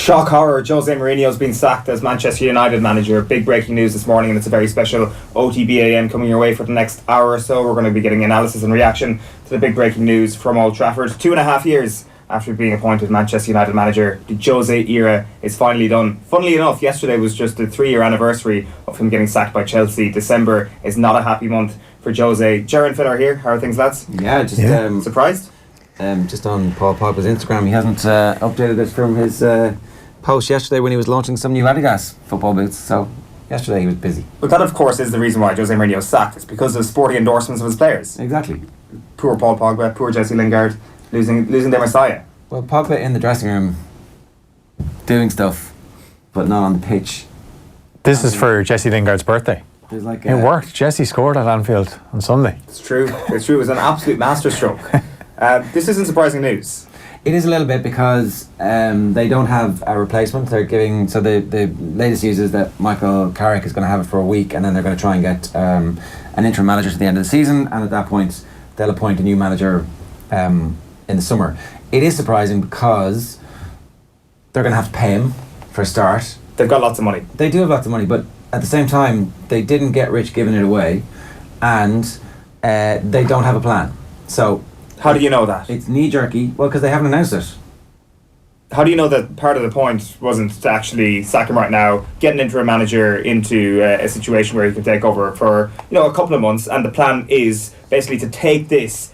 Shock horror, José Mourinho's been sacked as Manchester United manager. Big breaking news this morning, and it's a very special OTB AM coming your way for the next hour or so. We're going to be getting analysis and reaction to the big breaking news from Old Trafford. 2.5 years after being appointed Manchester United manager, the Jose era is finally done. Funnily enough, yesterday was just the 3-year anniversary of him getting sacked by Chelsea. December is not a happy month for Jose. Jaron Filler here. How are things, lads? Yeah, surprised? Just on Paul Pogba's Instagram, he hasn't updated it from his post yesterday when he was launching some new Adidas football boots. So yesterday he was busy. But that, of course, is the reason why Jose Mourinho is sacked. It's because of sporting endorsements of his players. Exactly. Poor Paul Pogba, poor Jesse Lingard, losing their messiah. Well, Pogba in the dressing room doing stuff, but not on the pitch. This is for Jesse Lingard's birthday. Like it worked. Jesse scored at Anfield on Sunday. It's true. It was an absolute masterstroke. This isn't surprising news. It is a little bit because they don't have a replacement. They're giving, so the latest news is that Michael Carrick is going to have it for a week, and then they're going to try and get an interim manager to the end of the season, and at that point they'll appoint a new manager in the summer. It is surprising because they're going to have to pay him for a start. They've got lots of money. They do have lots of money, but at the same time they didn't get rich giving it away, and they don't have a plan. So how do you know that? It's knee-jerky. Well, because they haven't announced it. How do you know that part of the point wasn't to actually sack him right now, get an interim manager into a situation where he can take over for a couple of months, and the plan is basically to take this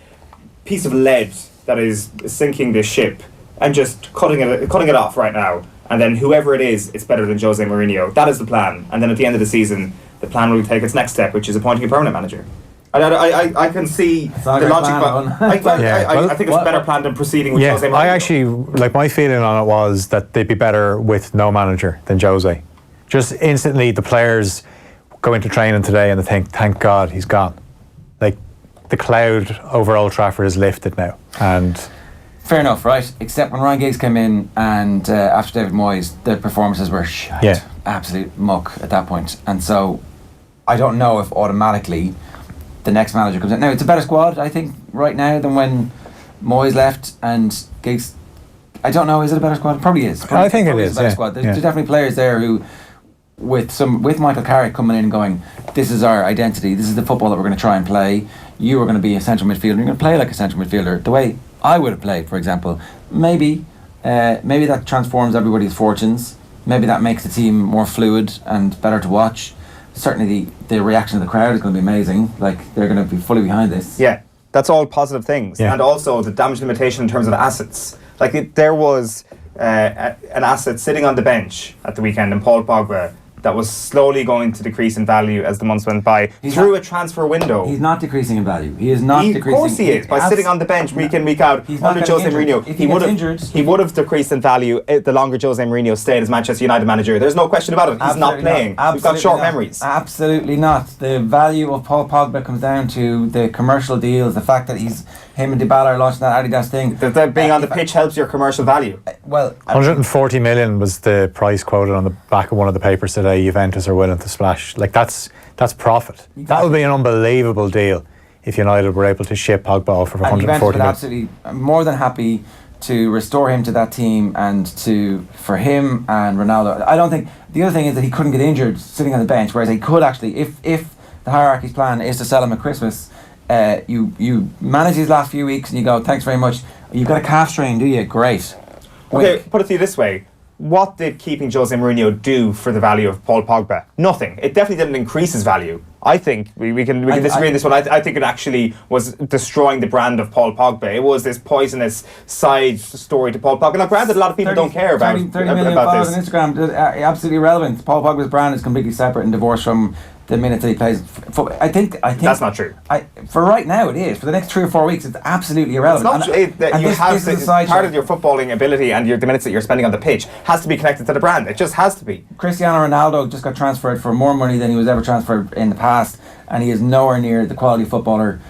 piece of lead that is sinking this ship and just cutting it off right now, and then whoever it is, it's better than Jose Mourinho. That is the plan, and then at the end of the season, the plan will take its next step, which is appointing a permanent manager. I can see the logic, but I think it's a better plan than proceeding with Jose Mourinho. I actually, my feeling on it was that they'd be better with no manager than Jose. Just instantly, the players go into training today and they think, thank God he's gone. The cloud over Old Trafford is lifted now. And fair enough, right? Except when Ryan Giggs came in and after David Moyes, the performances were shite. Yeah. Absolute muck at that point. And so I don't know if automatically the next manager comes in. Now, it's a better squad, I think, right now than when Moyes left and Giggs. I don't know, is it a better squad? It probably is. I think it is, a better squad. There's definitely players there who, with Michael Carrick coming in and going, this is our identity, this is the football that we're going to try and play. You are going to be a central midfielder, you're going to play like a central midfielder, the way I would have played, for example. Maybe that transforms everybody's fortunes. Maybe that makes the team more fluid and better to watch. Certainly the reaction of the crowd is going to be amazing. They're going to be fully behind this. Yeah, that's all positive things. Yeah. And also the damage limitation in terms of assets. There was an asset sitting on the bench at the weekend in Paul Pogba that was slowly going to decrease in value as the months went by through a transfer window. He's not decreasing in value. He is not decreasing. Of course he is. By sitting on the bench week in, week out under Jose Mourinho, he would have decreased in value the longer Jose Mourinho stayed as Manchester United manager. There's no question about it. He's not playing. We've got short memories. Absolutely not. The value of Paul Pogba comes down to the commercial deals, the fact that him and Dybala are launching that Adidas thing. That being on the pitch helps your commercial value. Well, 140 million was the price quoted on the back of one of the papers today. Juventus are willing to splash. That's profit. Exactly. That would be an unbelievable deal if United were able to ship Pogba off for 140 million. Absolutely, I'm more than happy to restore him to that team and for him and Ronaldo. I don't think the other thing is that he couldn't get injured sitting on the bench, whereas he could actually, if the hierarchy's plan is to sell him at Christmas. You manage these last few weeks and you go, thanks very much. You've got a calf strain, do you? Great. Okay, put it to you this way. What did keeping Jose Mourinho do for the value of Paul Pogba? Nothing. It definitely didn't increase his value. I think we can disagree on this one. I think it actually was destroying the brand of Paul Pogba. It was this poisonous side story to Paul Pogba. Now, granted, a lot of people don't care about 30 million followers on Instagram. Absolutely irrelevant. Paul Pogba's brand is completely separate and divorced from the minute that he plays football. I think that's not true. For right now, it is. For the next 3 or 4 weeks, it's absolutely irrelevant. Part of your footballing ability and the minutes that you're spending on the pitch has to be connected to the brand. It just has to be. Cristiano Ronaldo just got transferred for more money than he was ever transferred in the past, and he is nowhere near the quality footballer.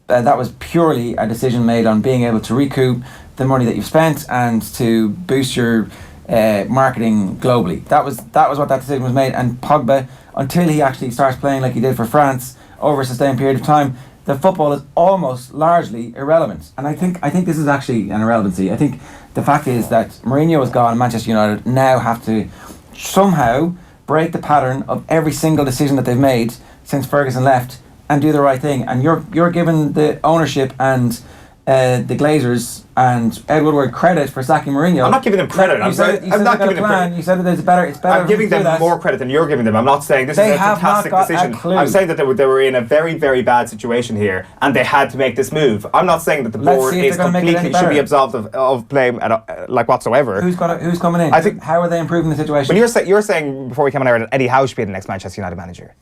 That was purely a decision made on being able to recoup the money that you've spent and to boost your marketing globally. That was what that decision was made. And Pogba, until he actually starts playing like he did for France over a sustained period of time, the football is almost largely irrelevant. And I think this is actually an irrelevancy. I think the fact is that Mourinho is gone and Manchester United now have to somehow break the pattern of every single decision that they've made since Ferguson left and do the right thing. And you're given the ownership and the Glazers and Ed Woodward credit for sacking Mourinho. I'm not giving them credit. I'm not giving them credit. You said that it's better. I'm giving them more credit than you're giving them. I'm not saying this is a fantastic decision. I'm saying that they were in a very, very bad situation here and they had to make this move. I'm not saying that the board is completely should be absolved of blame whatsoever. Who's coming in? I think, how are they improving the situation? But you're saying before we came on air that Eddie Howe should be the next Manchester United manager.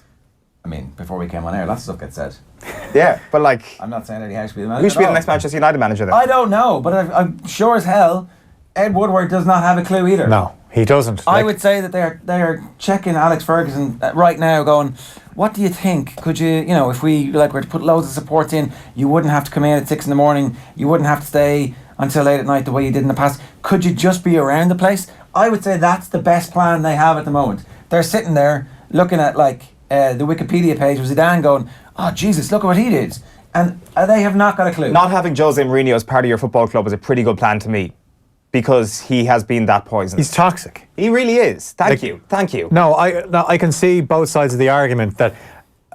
I mean, before we came on air, lots of stuff gets said. Yeah, but I'm not saying Eddie Howe should be the manager. Who should be the next Manchester United manager then? I don't know, but I'm sure as hell Ed Woodward does not have a clue either. No, he doesn't. I would say that they are checking Alex Ferguson right now, going, what do you think? Could you, if we were to put loads of supports in, you wouldn't have to come in at 6 a.m. You wouldn't have to stay until late at night the way you did in the past. Could you just be around the place? I would say that's the best plan they have at the moment. They're sitting there looking at the Wikipedia page of Zidane going, oh Jesus, look at what he did. And they have not got a clue. Not having Jose Mourinho as part of your football club is a pretty good plan to me, because he has been that poison. He's toxic. He really is. Thank you. No, I can see both sides of the argument that,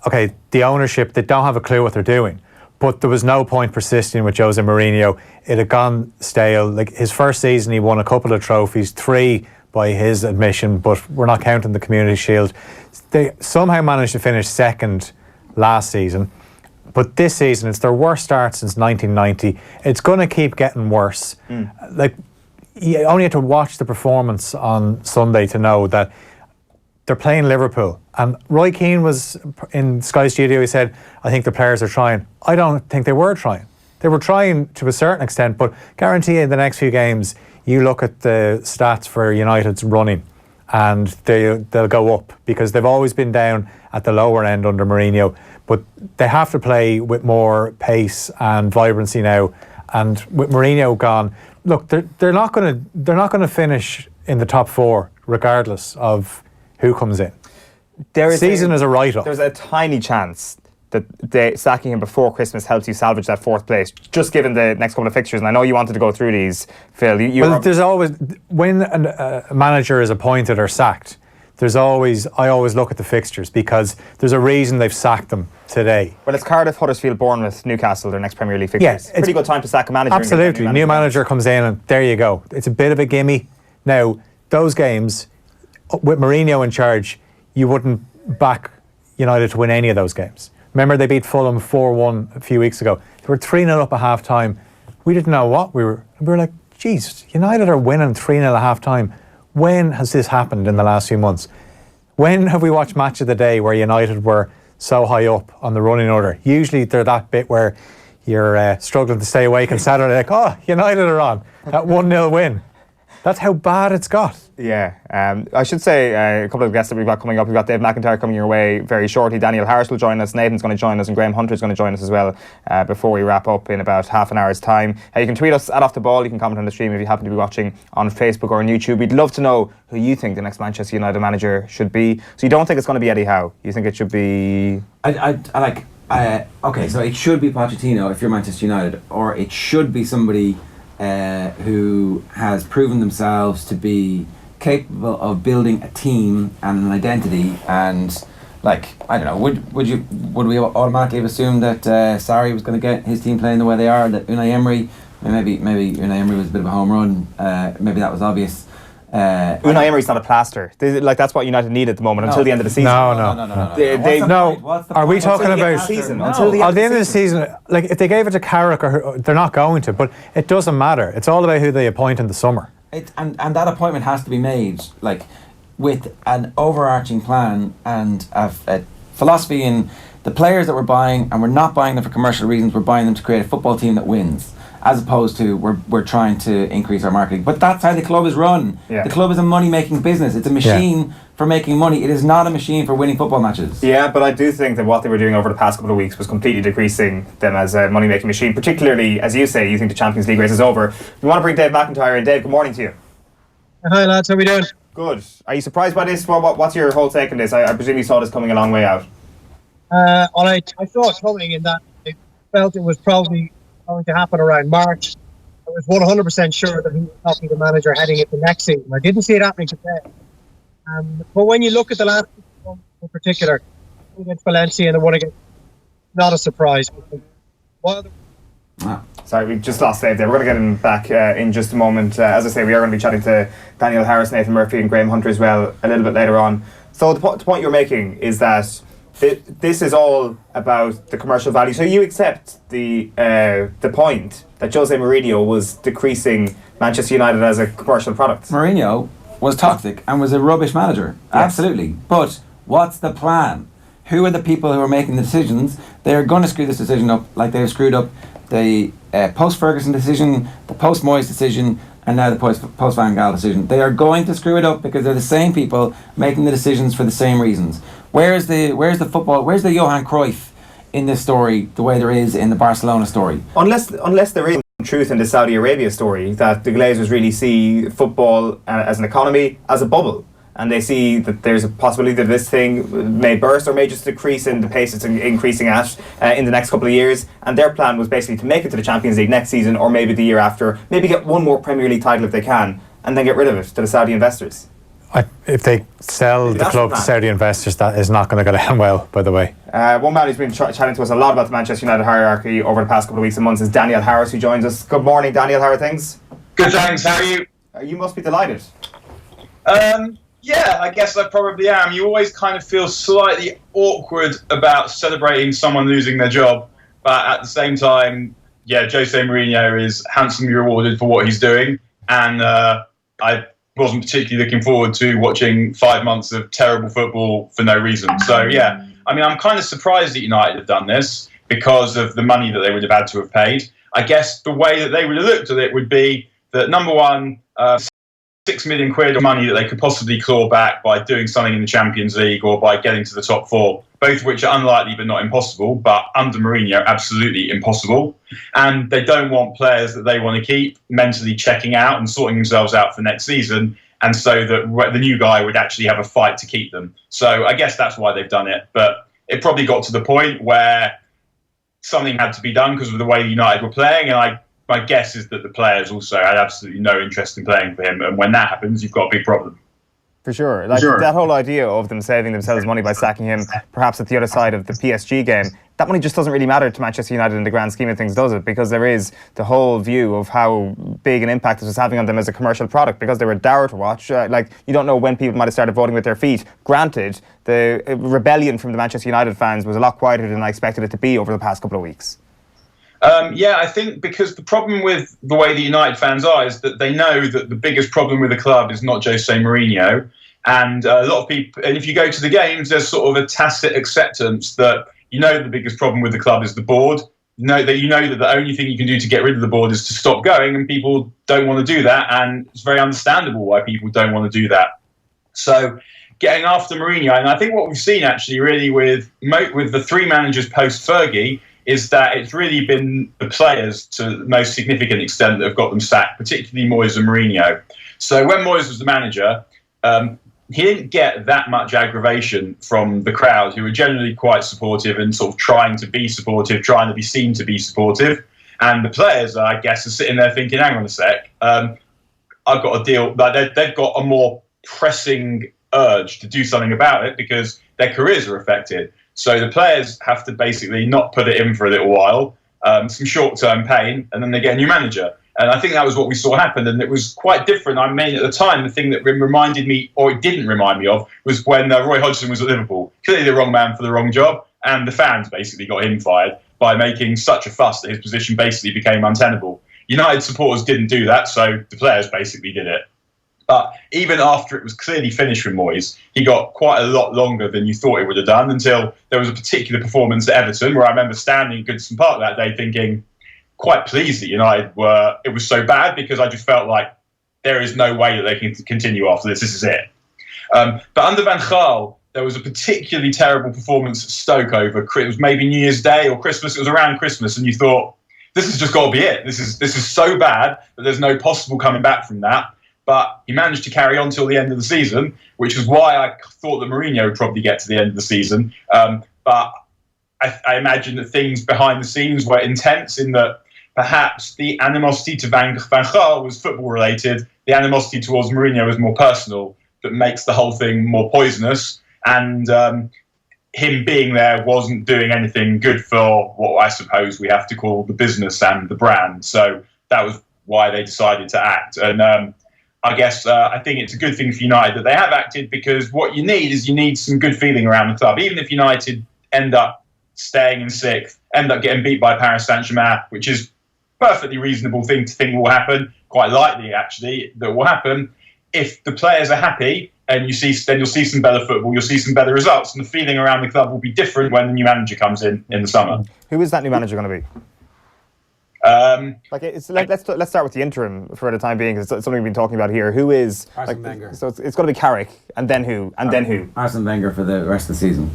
okay, the ownership, they don't have a clue what they're doing. But there was no point persisting with Jose Mourinho. It had gone stale. His first season, he won a couple of trophies, 3 by his admission, but we're not counting the Community Shield. They somehow managed to finish second last season, but this season it's their worst start since 1990. It's going to keep getting worse. You only have to watch the performance on Sunday to know that they're playing Liverpool. And Roy Keane was in Sky Studio, he said, I think the players are trying. I don't think they were trying. They were trying to a certain extent, but guarantee in the next few games, you look at the stats for United's running and they'll go up, because they've always been down at the lower end under Mourinho, but they have to play with more pace and vibrancy now. And with Mourinho gone, look, they're not going to finish in the top 4 regardless of who comes in. Season is a write-off. There's a tiny chance that sacking him before Christmas helps you salvage that 4th place, just given the next couple of fixtures. And I know you wanted to go through these, Phil. There's always, when a manager is appointed or sacked, I always look at the fixtures, because there's a reason they've sacked them today. Well, it's Cardiff, Huddersfield, Bournemouth, Newcastle, their next Premier League fixtures. Yeah, it's a pretty good time to sack a manager. Absolutely. New manager comes in and there you go. It's a bit of a gimme. Now, those games, with Mourinho in charge, you wouldn't back United to win any of those games. Remember, they beat Fulham 4-1 a few weeks ago. They were 3-0 up at half time. We didn't know what we were like, geez, United are winning 3-0 at half time. When has this happened in the last few months? When have we watched Match of the Day where United were so high up on the running order? Usually they're that bit where you're struggling to stay awake on Saturday, United are on. That 1-0 win. That's how bad it's got. Yeah. I should say a couple of guests that we've got coming up. We've got Dave McIntyre coming your way very shortly. Daniel Harris will join us. Nathan's going to join us. And Graham Hunter's going to join us as well before we wrap up in about half an hour's time. You can tweet us at Off The Ball. You can comment on the stream if you happen to be watching on Facebook or on YouTube. We'd love to know who you think the next Manchester United manager should be. So you don't think it's going to be Eddie Howe? You think it should be... Okay, so it should be Pochettino if you're Manchester United, or it should be somebody who has proven themselves to be capable of building a team and an identity. And I don't know, would we automatically have assumed that Sarri was going to get his team playing the way they are? That Unai Emery, maybe Unai Emery was a bit of a home run. Maybe that was obvious. Unai Emery's not a plaster. That's what United need at the moment until the end of the season. No. Are we talking about season? At the end of the season, if they gave it to Carrick, they're not going to. But it doesn't matter. It's all about who they appoint in the summer. And that appointment has to be made with an overarching plan and a philosophy in the players that we're buying, and we're not buying them for commercial reasons. We're buying them to create a football team that wins, as opposed to we're trying to increase our marketing. But that's how the club is run. Yeah. The club is a money-making business. It's a machine for making money. It is not a machine for winning football matches. Yeah, but I do think that what they were doing over the past couple of weeks was completely decreasing them as a money-making machine, particularly, as you say, you think the Champions League race is over. We want to bring Dave McIntyre in. Dave, good morning to you. Hi lads, how are we doing? Good. Are you surprised by this? What's your whole take on this? I presume you saw this coming a long way out. I saw it coming in that felt it was probably going to happen around March. I was 100% sure that he would not be the manager heading into next season. I didn't see it happening today. But when you look at the last one in particular, against Valencia and the one against, not a surprise. Sorry, we just lost Dave there. We're going to get him back in just a moment. As I say, we are going to be chatting to Daniel Harris, Nathan Murphy and Graham Hunter as well a little bit later on. So the point you're making is that this is all about the commercial value. So you accept the point that José Mourinho was decreasing Manchester United as a commercial product. Mourinho was toxic and was a rubbish manager. Yes. Absolutely. But what's the plan? Who are the people who are making the decisions? They're going to screw this decision up like they've screwed up the post-Ferguson decision, the post-Moyes decision, and now the post-Van Gaal decision. They are going to screw it up because they're the same people making the decisions for the same reasons. Where's the football? Where's the Johan Cruyff in this story the way there is in the Barcelona story? Unless there is truth in the Saudi Arabia story that the Glazers really see football as an economy, as a bubble. And they see that there's a possibility that this thing may burst or may just decrease in the pace it's increasing at in the next couple of years. And their plan was basically to make it to the Champions League next season or maybe the year after, maybe get one more Premier League title if they can, and then get rid of it to the Saudi investors. If they sell the club to Saudi investors, that is not going to go down well, by the way. One man who's been chatting to us a lot about the Manchester United hierarchy over the past couple of weeks and months is Daniel Harris, who joins us. Good morning, Daniel. How are things? Good, thanks. How are you? You must be delighted. Yeah, I guess I probably am. You always kind of feel slightly awkward about celebrating someone losing their job, but at the same time, yeah, José Mourinho is handsomely rewarded for what he's doing, and I wasn't particularly looking forward to watching 5 months of terrible football for no reason. So, yeah, I mean, I'm kind of surprised that United have done this because of the money that they would have had to have paid. I guess the way that they would have looked at it would be that, number one, 6 million quid of money that they could possibly claw back by doing something in the Champions League or by getting to the top four, both of which are unlikely but not impossible, but under Mourinho, absolutely impossible. And they don't want players that they want to keep mentally checking out and sorting themselves out for next season, and so that the new guy would actually have a fight to keep them. So I guess that's why they've done it. But it probably got to the point where something had to be done because of the way United were playing, and my guess is that the players also had absolutely no interest in playing for him. And when that happens, you've got a big problem. For sure. That whole idea of them saving themselves money by sacking him, perhaps at the other side of the PSG game, that money just doesn't really matter to Manchester United in the grand scheme of things, does it? Because there is the whole view of how big an impact this was having on them as a commercial product, because they were dour to watch. You don't know when people might have started voting with their feet. Granted, the rebellion from the Manchester United fans was a lot quieter than I expected it to be over the past couple of weeks. Yeah, I think because the problem with the way the United fans are is that they know that the biggest problem with the club is not José Mourinho. And a lot of people, and if you go to the games, there's sort of a tacit acceptance that the biggest problem with the club is the board. You know that the only thing you can do to get rid of the board is to stop going, and people don't want to do that. And it's very understandable why people don't want to do that. So getting after Mourinho, and I think what we've seen actually really with the three managers post-Fergie is that it's really been the players to the most significant extent that have got them sacked, particularly Moyes and Mourinho. So when Moyes was the manager, he didn't get that much aggravation from the crowd, who were generally quite supportive and sort of trying to be supportive, trying to be seen to be supportive. And the players, I guess, are sitting there thinking, hang on a sec, I've got a deal. They've got a more pressing urge to do something about it because their careers are affected. So the players have to basically not put it in for a little while, some short-term pain, and then they get a new manager. And I think that was what we saw happen, and it was quite different. I mean, at the time, the thing that reminded me, or it didn't remind me of, was when Roy Hodgson was at Liverpool. Clearly the wrong man for the wrong job, and the fans basically got him fired by making such a fuss that his position basically became untenable. United supporters didn't do that, so the players basically did it. But even after it was clearly finished with Moyes, he got quite a lot longer than you thought he would have done, until there was a particular performance at Everton where I remember standing in Goodison Park that day thinking, quite pleased that United it was so bad, because I just felt like there is no way that they can continue after this. This is it. But under Van Gaal, there was a particularly terrible performance at Stoke over, it was maybe New Year's Day or Christmas. It was around Christmas, and you thought, this has just got to be it. This is so bad that there's no possible coming back from that. But he managed to carry on till the end of the season, which is why I thought that Mourinho would probably get to the end of the season. But I imagine that things behind the scenes were intense in that perhaps the animosity to Van Gaal was football related, the animosity towards Mourinho was more personal, that makes the whole thing more poisonous. And him being there wasn't doing anything good for what I suppose we have to call the business and the brand. So that was why they decided to act. And I guess I think it's a good thing for United that they have acted, because what you need some good feeling around the club. Even if United end up staying in sixth, end up getting beat by Paris Saint-Germain, which is a perfectly reasonable thing to think will happen, quite likely actually that will happen. If the players are happy, and then you'll see some better football, you'll see some better results, and the feeling around the club will be different when the new manager comes in the summer. Who is that new manager going to be? Let's start with the interim for the time being, because it's something we've been talking about here. Who is Arsene Wenger? So it's going to be Carrick, and then who? And then who? Arsene Wenger for the rest of the season.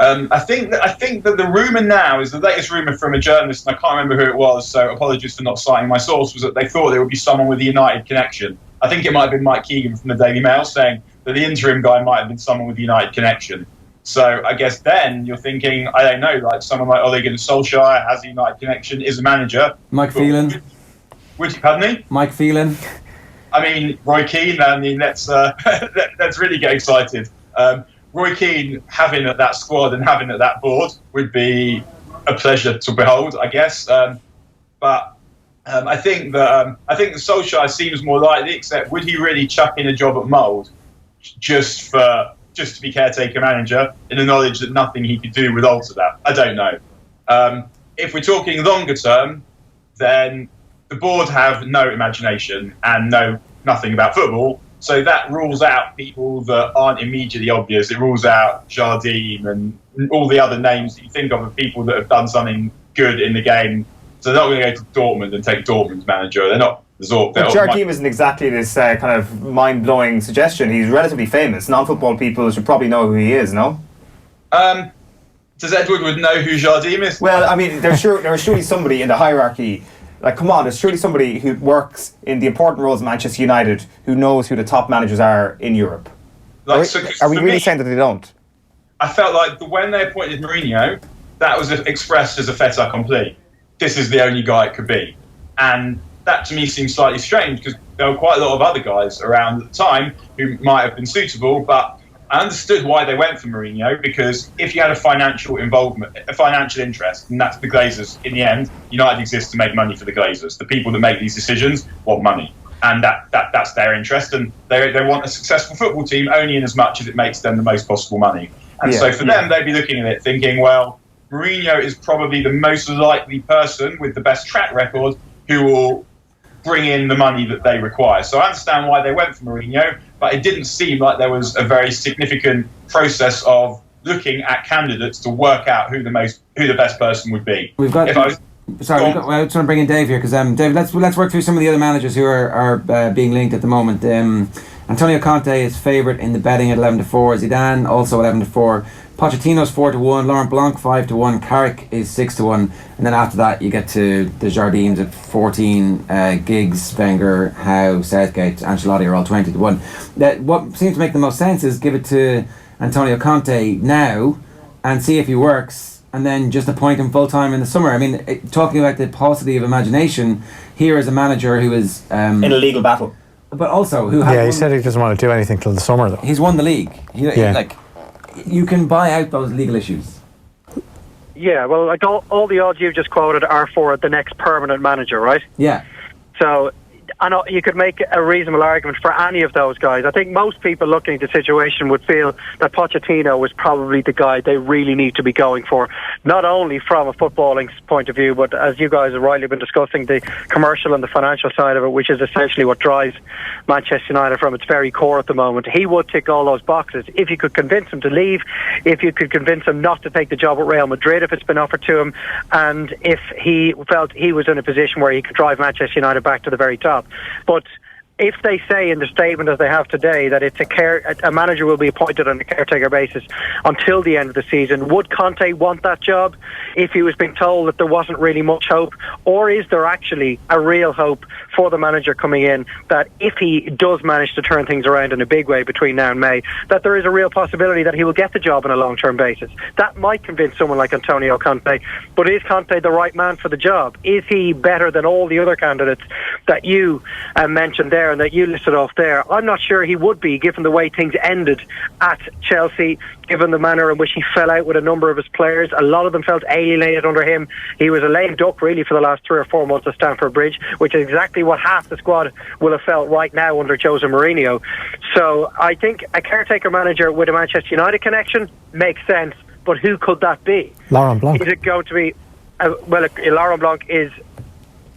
I think that the rumour now is the latest rumour from a journalist, and I can't remember who it was, so apologies for not citing my source, was that they thought there would be someone with a United connection. I think it might have been Mike Keegan from the Daily Mail saying that the interim guy might have been someone with a United connection. So I guess then you're thinking, I don't know, like someone like Ole Gunnar Solskjaer has a United connection, is a manager. Mike Phelan. Would you, pardon me? Mike Phelan. I mean, Roy Keane, let's really get excited. Roy Keane having at that squad and having at that board would be a pleasure to behold, I guess. But I think that Solskjaer seems more likely. Except, would he really chuck in a job at Mould just to be caretaker manager, in the knowledge that nothing he could do would alter that? I don't know. If we're talking longer term, then the board have no imagination and know nothing about football. So that rules out people that aren't immediately obvious. It rules out Jardim and all the other names that you think of people that have done something good in the game. So they're not going to go to Dortmund and take Dortmund's manager. They're not. But Jardim isn't exactly this kind of mind-blowing suggestion. He's relatively famous. Non-football people should probably know who he is, no? Does Ed Woodward know who Jardim is? Well, I mean, there's surely somebody in the hierarchy. Like, come on, there's surely somebody who works in the important roles of Manchester United who knows who the top managers are in Europe. Are we really saying that they don't? I felt like when they appointed Mourinho, that was expressed as a fait accompli. This is the only guy it could be. And that to me seems slightly strange, because there were quite a lot of other guys around at the time who might have been suitable, but I understood why they went for Mourinho, because if you had a financial involvement, a financial interest, and that's the Glazers, in the end, United exists to make money for the Glazers. The people that make these decisions want money, and that's their interest, and they want a successful football team only in as much as it makes them the most possible money. And so for them, they'd be looking at it thinking, well, Mourinho is probably the most likely person with the best track record who will bring in the money that they require. So I understand why they went for Mourinho, but it didn't seem like there was a very significant process of looking at candidates to work out who the best person would be. We've got. I just want to bring in Dave here, because Dave, let's work through some of the other managers who are being linked at the moment. Antonio Conte is favourite in the betting at 11-4. Zidane also 11-4. Pochettino's 4-1. Laurent Blanc 5-1. Carrick is 6-1. And then after that, you get to the Jardims at 14. Giggs, Wenger, Howe, Southgate, Ancelotti are all 20-1. What seems to make the most sense is give it to Antonio Conte now and see if he works, and then just appoint him full time in the summer. I mean, talking about the paucity of imagination, here is a manager who is in a legal battle, but also who he said he doesn't want to do anything till the summer, though. He's won the league. You can buy out those legal issues. Yeah, well, like all the odds you've just quoted are for the next permanent manager, right? Yeah. So I know you could make a reasonable argument for any of those guys. I think most people looking at the situation would feel that Pochettino was probably the guy they really need to be going for, not only from a footballing point of view, but as you guys have rightly been discussing, the commercial and the financial side of it, which is essentially what drives Manchester United from its very core at the moment. He would tick all those boxes. If you could convince him to leave, if you could convince him not to take the job at Real Madrid if it's been offered to him, and if he felt he was in a position where he could drive Manchester United back to the very top. But if they say in the statement as they have today that it's a manager will be appointed on a caretaker basis until the end of the season, would Conte want that job if he was being told that there wasn't really much hope? Or is there actually a real hope for the manager coming in that if he does manage to turn things around in a big way between now and May, that there is a real possibility that he will get the job on a long-term basis? That might convince someone like Antonio Conte, but is Conte the right man for the job? Is he better than all the other candidates that you mentioned there and that you listed off there? I'm not sure he would be, given the way things ended at Chelsea, given the manner in which he fell out with a number of his players. A lot of them felt alienated under him. He was a lame duck really for the last 3 or 4 months at Stamford Bridge, which is exactly what half the squad will have felt right now under José Mourinho. So I think a caretaker manager with a Manchester United connection makes sense, but who could that be? Laurent Blanc. Is it going to be Laurent Blanc is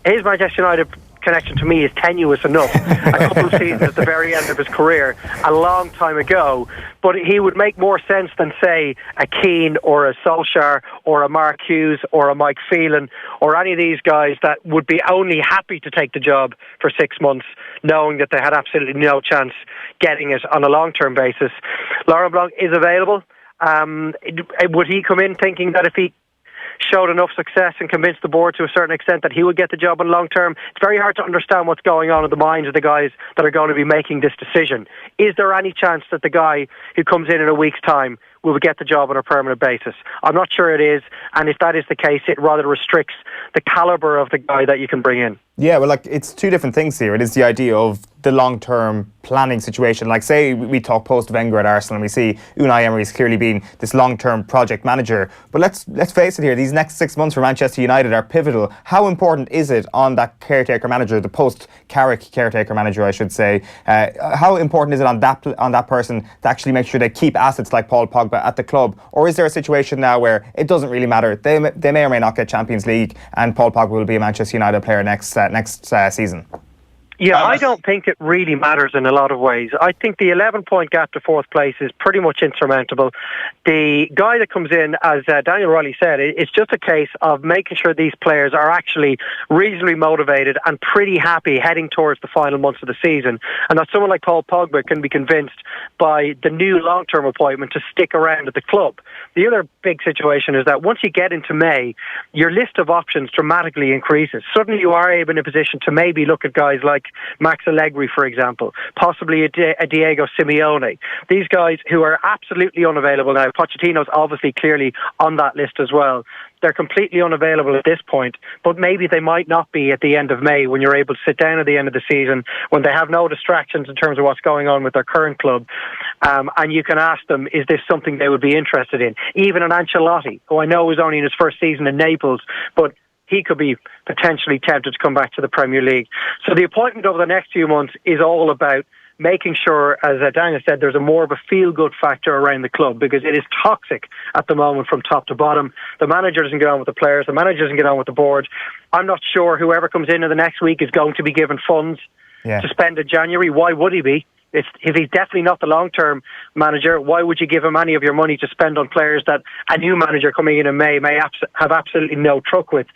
his Manchester United connection to me is tenuous enough. A couple of seasons at the very end of his career, a long time ago, but he would make more sense than, say, a Keane or a Solskjaer or a Mark Hughes or a Mike Phelan or any of these guys that would be only happy to take the job for 6 months, knowing that they had absolutely no chance getting it on a long-term basis. Laurent Blanc is available. Would he come in thinking that if he showed enough success and convinced the board to a certain extent that he would get the job in long term? It's very hard to understand what's going on in the minds of the guys that are going to be making this decision. Is there any chance that the guy who comes in a week's time will get the job on a permanent basis? I'm not sure it is, and if that is the case, it rather restricts the calibre of the guy that you can bring in. Yeah, well, it's two different things here. It is the idea of the long-term planning situation. Like, say we talk post-Wenger at Arsenal and we see Unai Emery's clearly been this long-term project manager. But let's face it here, these next 6 months for Manchester United are pivotal. How important is it on that caretaker manager, the post-Carrick caretaker manager, I should say? How important is it on that person to actually make sure they keep assets like Paul Pogba at the club? Or is there a situation now where it doesn't really matter? They may or may not get Champions League and Paul Pogba will be a Manchester United player next season. Yeah, I don't think it really matters in a lot of ways. I think the 11-point gap to fourth place is pretty much insurmountable. The guy that comes in, as Daniel Riley said, it's just a case of making sure these players are actually reasonably motivated and pretty happy heading towards the final months of the season, and that someone like Paul Pogba can be convinced by the new long-term appointment to stick around at the club. The other big situation is that once you get into May, your list of options dramatically increases. Suddenly you are able in a position to maybe look at guys like Max Allegri, for example, possibly a Diego Simeone. These guys who are absolutely unavailable now. Pochettino's obviously clearly on that list as well. They're completely unavailable at this point, but maybe they might not be at the end of May when you're able to sit down at the end of the season, when they have no distractions in terms of what's going on with their current club, and you can ask them, is this something they would be interested in? Even an Ancelotti, who I know was only in his first season in Naples, but he could be potentially tempted to come back to the Premier League. So the appointment over the next few months is all about making sure, as Daniel said, there's a more of a feel-good factor around the club, because it is toxic at the moment from top to bottom. The manager doesn't get on with the players, the manager doesn't get on with the board. I'm not sure whoever comes in the next week is going to be given funds to spend in January. Why would he be? If he's definitely not the long-term manager, why would you give him any of your money to spend on players that a new manager coming in May have absolutely no truck with?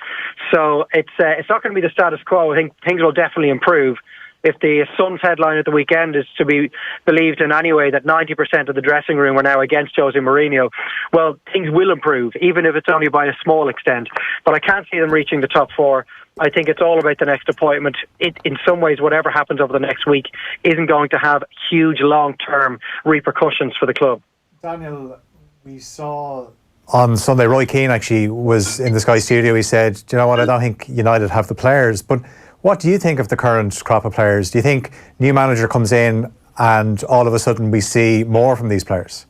So it's not going to be the status quo. I think things will definitely improve. If the Sun's headline at the weekend is to be believed in any way, that 90% of the dressing room are now against José Mourinho, well, things will improve, even if it's only by a small extent. But I can't see them reaching the top four. I think it's all about the next appointment. In some ways, whatever happens over the next week isn't going to have huge long-term repercussions for the club. Daniel, we saw on Sunday, Roy Keane actually was in the Sky Studio. He said, do you know what, I don't think United have the players. But what do you think of the current crop of players? Do you think new manager comes in and all of a sudden we see more from these players?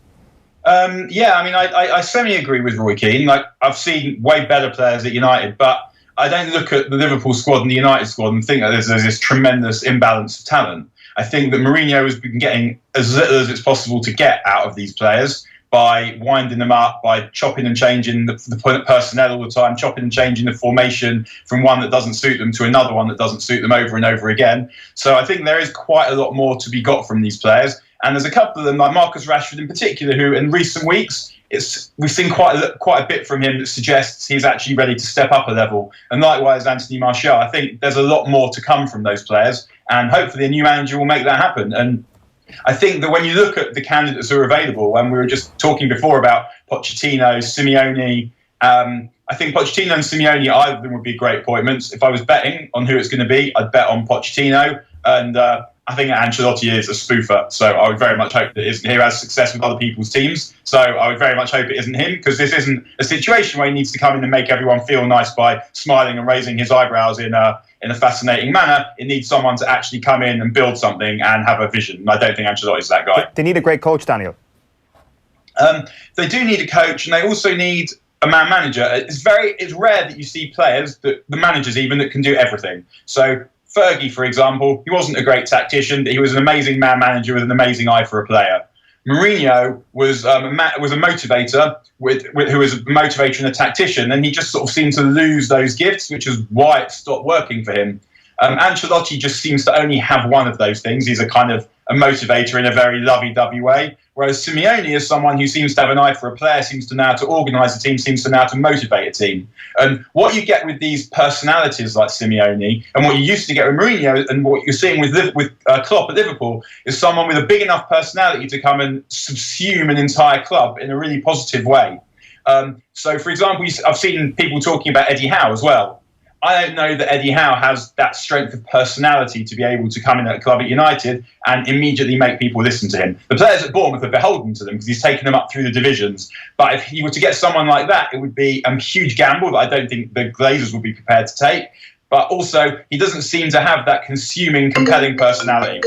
Yeah, I mean, I semi-agree with Roy Keane. Like, I've seen way better players at United, but I don't look at the Liverpool squad and the United squad and think that there's this tremendous imbalance of talent. I think that Mourinho has been getting as little as it's possible to get out of these players by winding them up, by chopping and changing the personnel all the time, chopping and changing the formation from one that doesn't suit them to another one that doesn't suit them over and over again. So I think there is quite a lot more to be got from these players. And there's a couple of them, like Marcus Rashford in particular, who in recent weeks we've seen quite a bit from him that suggests he's actually ready to step up a level. And likewise, Anthony Martial. I think there's a lot more to come from those players, and hopefully a new manager will make that happen. And I think that when you look at the candidates who are available, and we were just talking before about Pochettino, Simeone, I think Pochettino and Simeone, either of them would be great appointments. If I was betting on who it's going to be, I'd bet on Pochettino. And I think Ancelotti is a spoofer, so I would very much hope that he has success with other people's teams. So I would very much hope it isn't him, because this isn't a situation where he needs to come in and make everyone feel nice by smiling and raising his eyebrows in a fascinating manner. It needs someone to actually come in and build something and have a vision. And I don't think Ancelotti is that guy. They need a great coach, Daniel. They do need a coach, and they also need a man manager. It's rare that you see players, the managers even, that can do everything. So Fergie, for example, he wasn't a great tactician, but he was an amazing man manager with an amazing eye for a player. Mourinho was a motivator who was a motivator and a tactician, and he just sort of seemed to lose those gifts, which is why it stopped working for him. Ancelotti just seems to only have one of those things. He's a kind of a motivator in a very lovey-dovey way, whereas Simeone is someone who seems to have an eye for a player, seems to know how to organise a team, seems to know how to motivate a team. And what you get with these personalities like Simeone, and what you used to get with Mourinho, and what you're seeing with Klopp at Liverpool, is someone with a big enough personality to come and subsume an entire club in a really positive way. So, for example, I've seen people talking about Eddie Howe as well. I don't know that Eddie Howe has that strength of personality to be able to come in at a club at United and immediately make people listen to him. The players at Bournemouth are beholden to them because he's taken them up through the divisions. But if he were to get someone like that, it would be a huge gamble that I don't think the Glazers would be prepared to take. But also, he doesn't seem to have that consuming, compelling personality.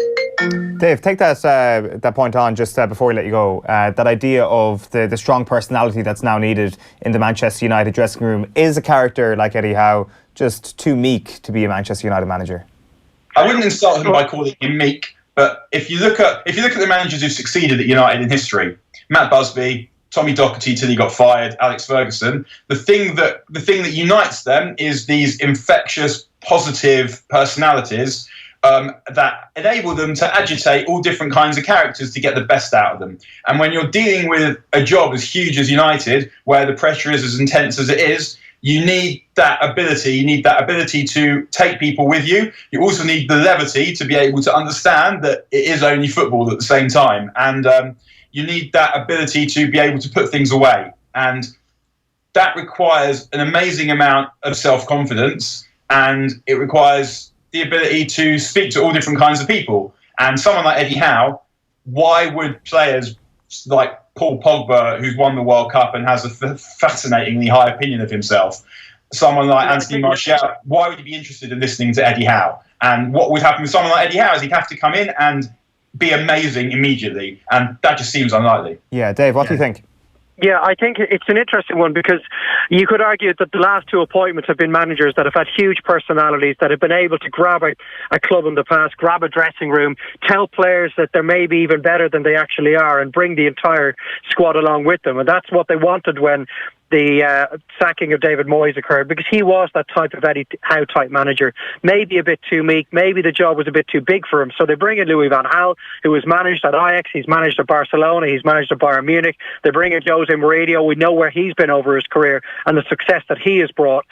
Dave, take that point on just before we let you go. That idea of the strong personality that's now needed in the Manchester United dressing room. Is a character like Eddie Howe just too meek to be a Manchester United manager? I wouldn't insult him by calling him meek, but if you look at the managers who've succeeded at United in history, Matt Busby, Tommy Docherty till he got fired, Alex Ferguson, the thing that unites them is these infectious, positive personalities that enable them to agitate all different kinds of characters to get the best out of them. And when you're dealing with a job as huge as United, where the pressure is as intense as it is, you need that ability. You need that ability to take people with you. You also need the levity to be able to understand that it is only football at the same time. And you need that ability to be able to put things away. And that requires an amazing amount of self-confidence, and it requires the ability to speak to all different kinds of people. And someone like Eddie Howe, why would players like Paul Pogba, who's won the World Cup and has a fascinatingly high opinion of himself, someone like Anthony Martial, why would you be interested in listening to Eddie Howe? And what would happen with someone like Eddie Howe is he'd have to come in and be amazing immediately, and that just seems unlikely. Yeah, Dave, what do you think? Yeah, I think it's an interesting one, because you could argue that the last two appointments have been managers that have had huge personalities, that have been able to grab a club in the past, grab a dressing room, tell players that they're maybe even better than they actually are, and bring the entire squad along with them. And that's what they wanted when the sacking of David Moyes occurred, because he was that type of Eddie Howe type manager, maybe a bit too meek, maybe the job was a bit too big for him. So they bring in Louis van Gaal, who has managed at Ajax, he's managed at Barcelona, he's managed at Bayern Munich. They bring in José Mourinho, we know where he's been over his career and the success that he has brought.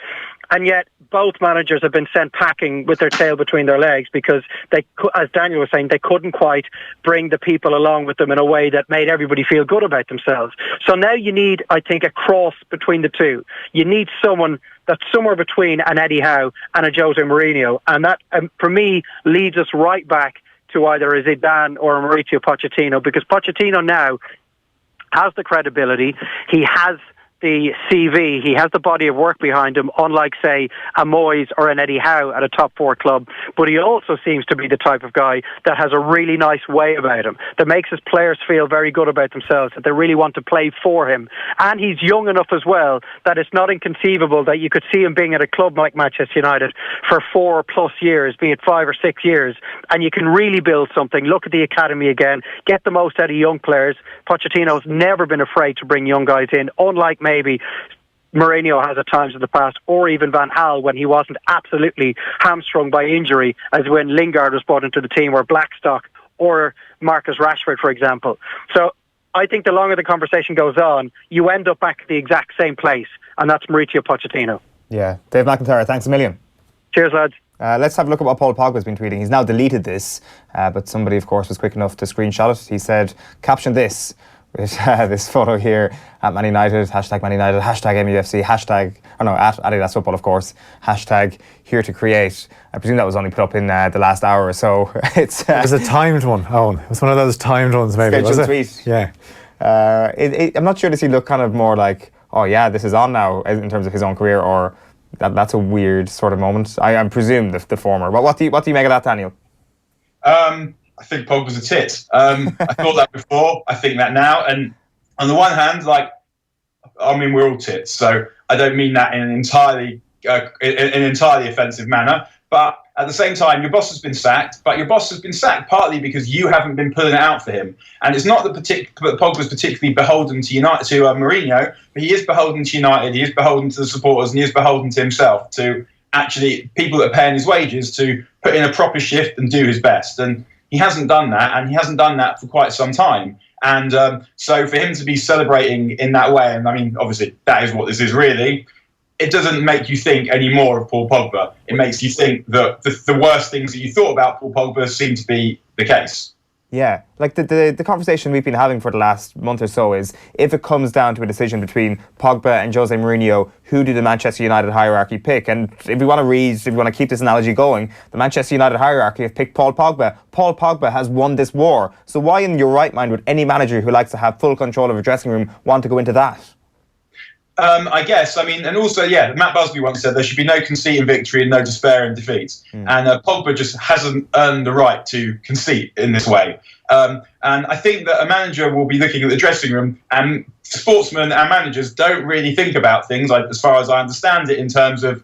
And yet both managers have been sent packing with their tail between their legs, because they, as Daniel was saying, they couldn't quite bring the people along with them in a way that made everybody feel good about themselves. So now you need, I think, a cross between the two. You need someone that's somewhere between an Eddie Howe and a Jose Mourinho. And that, for me, leads us right back to either a Zidane or a Mauricio Pochettino, because Pochettino now has the credibility, he has the CV, he has the body of work behind him, unlike, say, a Moyes or an Eddie Howe at a top four club. But he also seems to be the type of guy that has a really nice way about him, that makes his players feel very good about themselves, that they really want to play for him. And he's young enough as well that it's not inconceivable that you could see him being at a club like Manchester United for 4+ years, be it 5 or 6 years, and you can really build something. Look at the academy again, get the most out of young players. Pochettino's never been afraid to bring young guys in, unlike maybe Mourinho has at times in the past, or even Van Gaal when he wasn't absolutely hamstrung by injury, as when Lingard was brought into the team, or Blackstock, or Marcus Rashford, for example. So I think the longer the conversation goes on, you end up back at the exact same place, and that's Mauricio Pochettino. Yeah. Dave McIntyre, thanks a million. Cheers, lads. Let's have a look at what Paul Pogba's been tweeting. He's now deleted this, but somebody, of course, was quick enough to screenshot it. He said, caption this, with this photo here at Man United, hashtag Man United, hashtag MUFC, hashtag, at Adidas Football, of course, hashtag here to create. I presume that was only put up in the last hour or so. It was a timed one, Owen. It was one of those timed ones, maybe, was it? Tweet. Yeah. I'm not sure, does he look kind of more like, oh yeah, this is on now, in terms of his own career, or that's a weird sort of moment? I presume the former. But what do you make of that, Daniel? I think Pogba's a tit. I thought that before. I think that now. And on the one hand, we're all tits, so I don't mean that in an entirely offensive manner. But at the same time, your boss has been sacked. But your boss has been sacked partly because you haven't been pulling it out for him. And it's not that Pogba's particularly beholden to Mourinho, but he is beholden to United. He is beholden to the supporters, and he is beholden to himself, to actually people that are paying his wages, to put in a proper shift and do his best. And he hasn't done that, and he hasn't done that for quite some time. And so for him to be celebrating in that way, and I mean, obviously, that is what this is really, it doesn't make you think any more of Paul Pogba. It makes you think that the worst things that you thought about Paul Pogba seem to be the case. Yeah, like the conversation we've been having for the last month or so is, if it comes down to a decision between Pogba and José Mourinho, who do the Manchester United hierarchy pick? And if we want to keep this analogy going, the Manchester United hierarchy have picked Paul Pogba. Paul Pogba has won this war. So why in your right mind would any manager who likes to have full control of a dressing room want to go into that? I guess. I mean, and also, Matt Busby once said there should be no conceit in victory and no despair in defeat. And Pogba just hasn't earned the right to conceit in this way. And I think that a manager will be looking at the dressing room, and sportsmen and managers don't really think about things, as far as I understand it, in terms of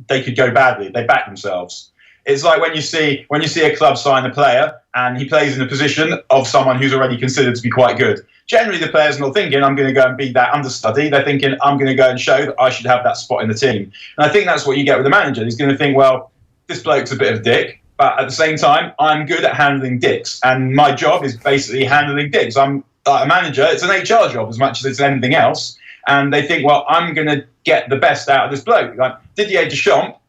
they could go badly. They back themselves. It's like when you see a club sign a player and he plays in a position of someone who's already considered to be quite good. Generally, the player's not thinking, I'm going to go and be that understudy. They're thinking, I'm going to go and show that I should have that spot in the team. And I think that's what you get with a manager. He's going to think, well, this bloke's a bit of a dick, but at the same time, I'm good at handling dicks. And my job is basically handling dicks. I'm a manager. It's an HR job as much as it's anything else. And they think, well, I'm going to get the best out of this bloke. Like Didier Deschamps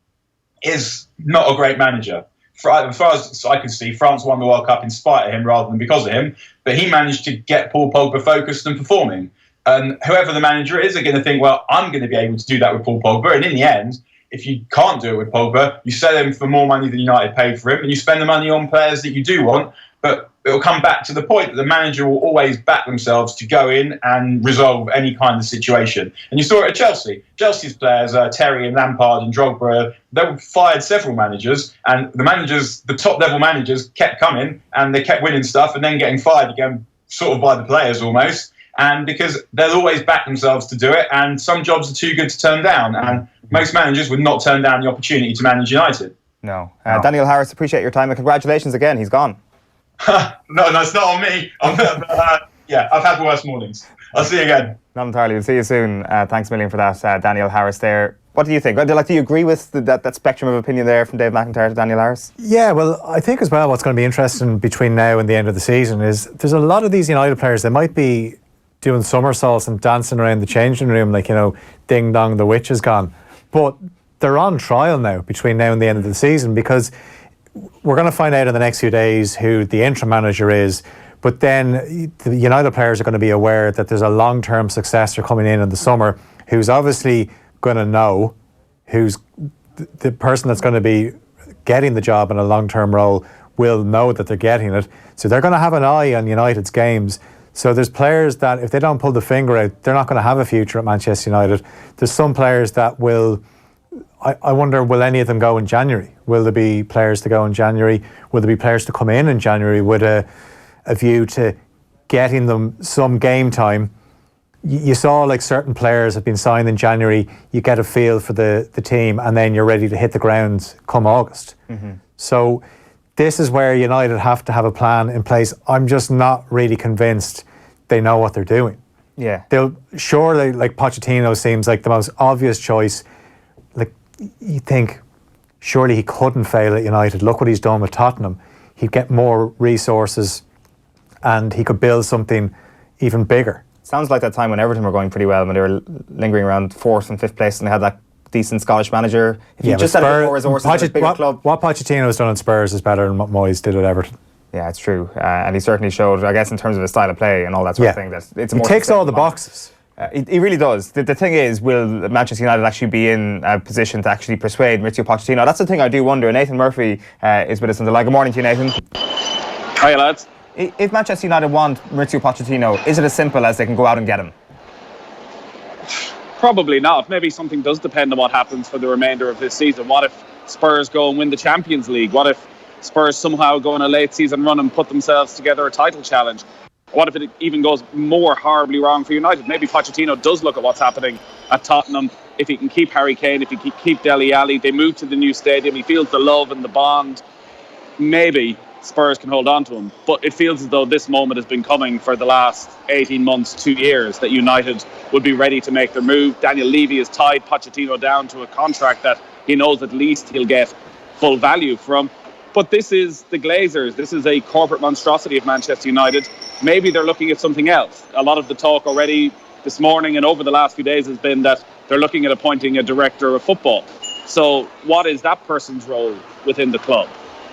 is not a great manager. As far as I can see, France won the World Cup in spite of him rather than because of him. But he managed to get Paul Pogba focused and performing. And whoever the manager is, are going to think, well, I'm going to be able to do that with Paul Pogba. And in the end, if you can't do it with Pogba, you sell him for more money than United paid for him, and you spend the money on players that you do want. But it'll come back to the point that the manager will always back themselves to go in and resolve any kind of situation. And you saw it at Chelsea. Chelsea's players, Terry and Lampard and Drogba, they fired several managers, and the top-level managers kept coming, and they kept winning stuff and then getting fired again, sort of by the players almost. And because they'll always back themselves to do it, and some jobs are too good to turn down. And most managers would not turn down the opportunity to manage United. No. Daniel Harris, appreciate your time, and congratulations again. He's gone. No, it's not on me. I've had worse mornings. I'll see you again. Not entirely. We'll see you soon. Thanks a million for that, Daniel Harris there. What do you think? Do you agree with that spectrum of opinion there from Dave McIntyre to Daniel Harris? Yeah, well, I think as well what's going to be interesting between now and the end of the season is there's a lot of these United players that might be doing somersaults and dancing around the changing room like, ding dong, the witch is gone. But they're on trial now between now and the end of the season, because we're going to find out in the next few days who the interim manager is. But then the United players are going to be aware that there's a long-term successor coming in the summer who's obviously going to know, who's the person that's going to be getting the job in a long-term role will know that they're getting it. So they're going to have an eye on United's games. So there's players that if they don't pull the finger out, they're not going to have a future at Manchester United. There's some players that will, I wonder, will any of them go in January? Will there be players to go in January? Will there be players to come in January with a view to getting them some game time? You saw like certain players have been signed in January, you get a feel for the team, and then you're ready to hit the ground come August. Mm-hmm. So this is where United have to have a plan in place. I'm just not really convinced they know what they're doing. Yeah. Surely, like Pochettino seems like the most obvious choice. Like, you think, surely he couldn't fail at United. Look what he's done with Tottenham. He'd get more resources and he could build something, even bigger. Sounds like that time when Everton were going pretty well, when they were lingering around 4th and 5th place, and they had that decent Scottish manager. If you just had a bit more resources, a bigger club. What Pochettino has done at Spurs is better than what Moyes did at Everton. Yeah, it's true, and he certainly showed, I guess, in terms of his style of play and all that sort of thing, that it's more. He ticks all the boxes. He really does. The thing is, will Manchester United actually be in a position to actually persuade Maurizio Pochettino? That's the thing I do wonder. Nathan Murphy is with us on the line. Good morning to you, Nathan. Hi, lads. If Manchester United want Maurizio Pochettino, is it as simple as they can go out and get him? Probably not. Maybe something does depend on what happens for the remainder of this season. What if Spurs go and win the Champions League? What if Spurs somehow go on a late season run and put themselves together a title challenge? What if it even goes more horribly wrong for United? Maybe Pochettino does look at what's happening at Tottenham. If he can keep Harry Kane, if he can keep Dele Alli, they move to the new stadium, he feels the love and the bond. Maybe Spurs can hold on to him. But it feels as though this moment has been coming for the last 18 months, 2 years, that United would be ready to make their move. Daniel Levy has tied Pochettino down to a contract that he knows at least he'll get full value from. But this is the Glazers. This is a corporate monstrosity of Manchester United. Maybe they're looking at something else. A lot of the talk already this morning and over the last few days has been that they're looking at appointing a director of football. So what is that person's role within the club?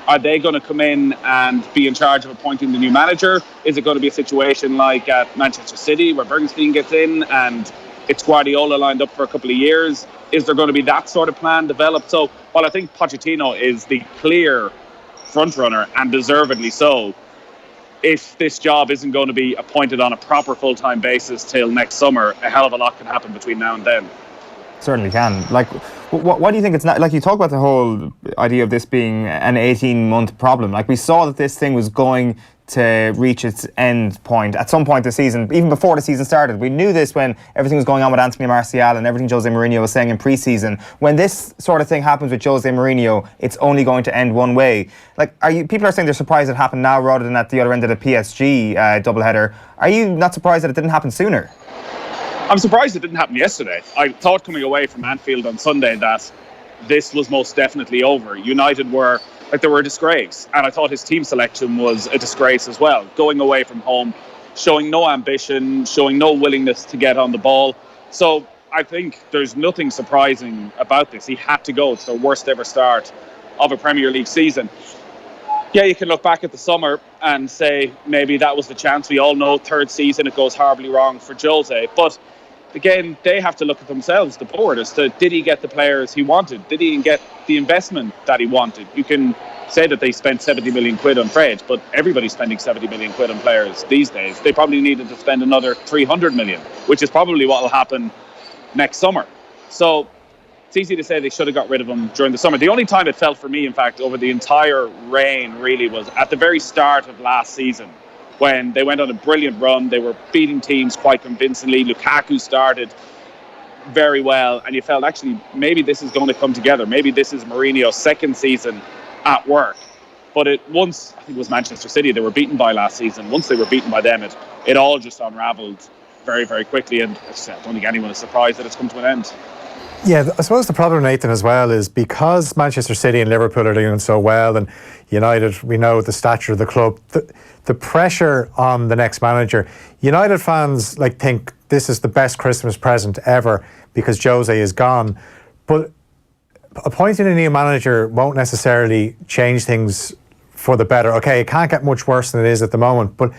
Are they going to come in and be in charge of appointing the new manager? Is it going to be a situation like at Manchester City where Bernstein gets in and it's Guardiola lined up for a couple of years? Is there going to be that sort of plan developed? So while I think Pochettino is the clear frontrunner, and deservedly so, if this job isn't going to be appointed on a proper full-time basis till next summer, a hell of a lot can happen between now and then. Certainly can. Like, why do you think it's not, like, you talk about the whole idea of this being an 18-month problem. Like, we saw that this thing was going to reach its end point at some point this season, even before the season started. We knew this when everything was going on with Anthony Martial and everything José Mourinho was saying in pre-season. When this sort of thing happens with José Mourinho, it's only going to end one way. Like, people are saying they're surprised it happened now rather than at the other end of the PSG doubleheader. Are you not surprised that it didn't happen sooner? I'm surprised it didn't happen yesterday. I thought coming away from Anfield on Sunday that this was most definitely over. United were they were a disgrace, and I thought his team selection was a disgrace as well. Going away from home, showing no ambition, showing no willingness to get on the ball. So I think there's nothing surprising about this. He had to go. It's their worst ever start of a Premier League season. Yeah, you can look back at the summer and say maybe that was the chance. We all know third season it goes horribly wrong for Jose. But again, they have to look at themselves, the board, as to did he get the players he wanted? Did he get the investment that he wanted? You can say that they spent 70 million quid on Fred, but everybody's spending 70 million quid on players these days. They probably needed to spend another 300 million, which is probably what will happen next summer. So it's easy to say they should have got rid of him during the summer. The only time it felt for me, in fact, over the entire reign really was at the very start of last season, when they went on a brilliant run. They were beating teams quite convincingly. Lukaku started very well, and you felt actually maybe this is going to come together. Maybe this is Mourinho's second season at work. But once, I think it was Manchester City they were beaten by last season, once they were beaten by them, it all just unravelled very, very quickly, and I don't think anyone is surprised that it's come to an end. Yeah, I suppose the problem, Nathan, as well is because Manchester City and Liverpool are doing so well, and United, we know the stature of the club, the pressure on the next manager. United fans think this is the best Christmas present ever because Jose is gone. But appointing a new manager won't necessarily change things for the better. Okay, it can't get much worse than it is at the moment, but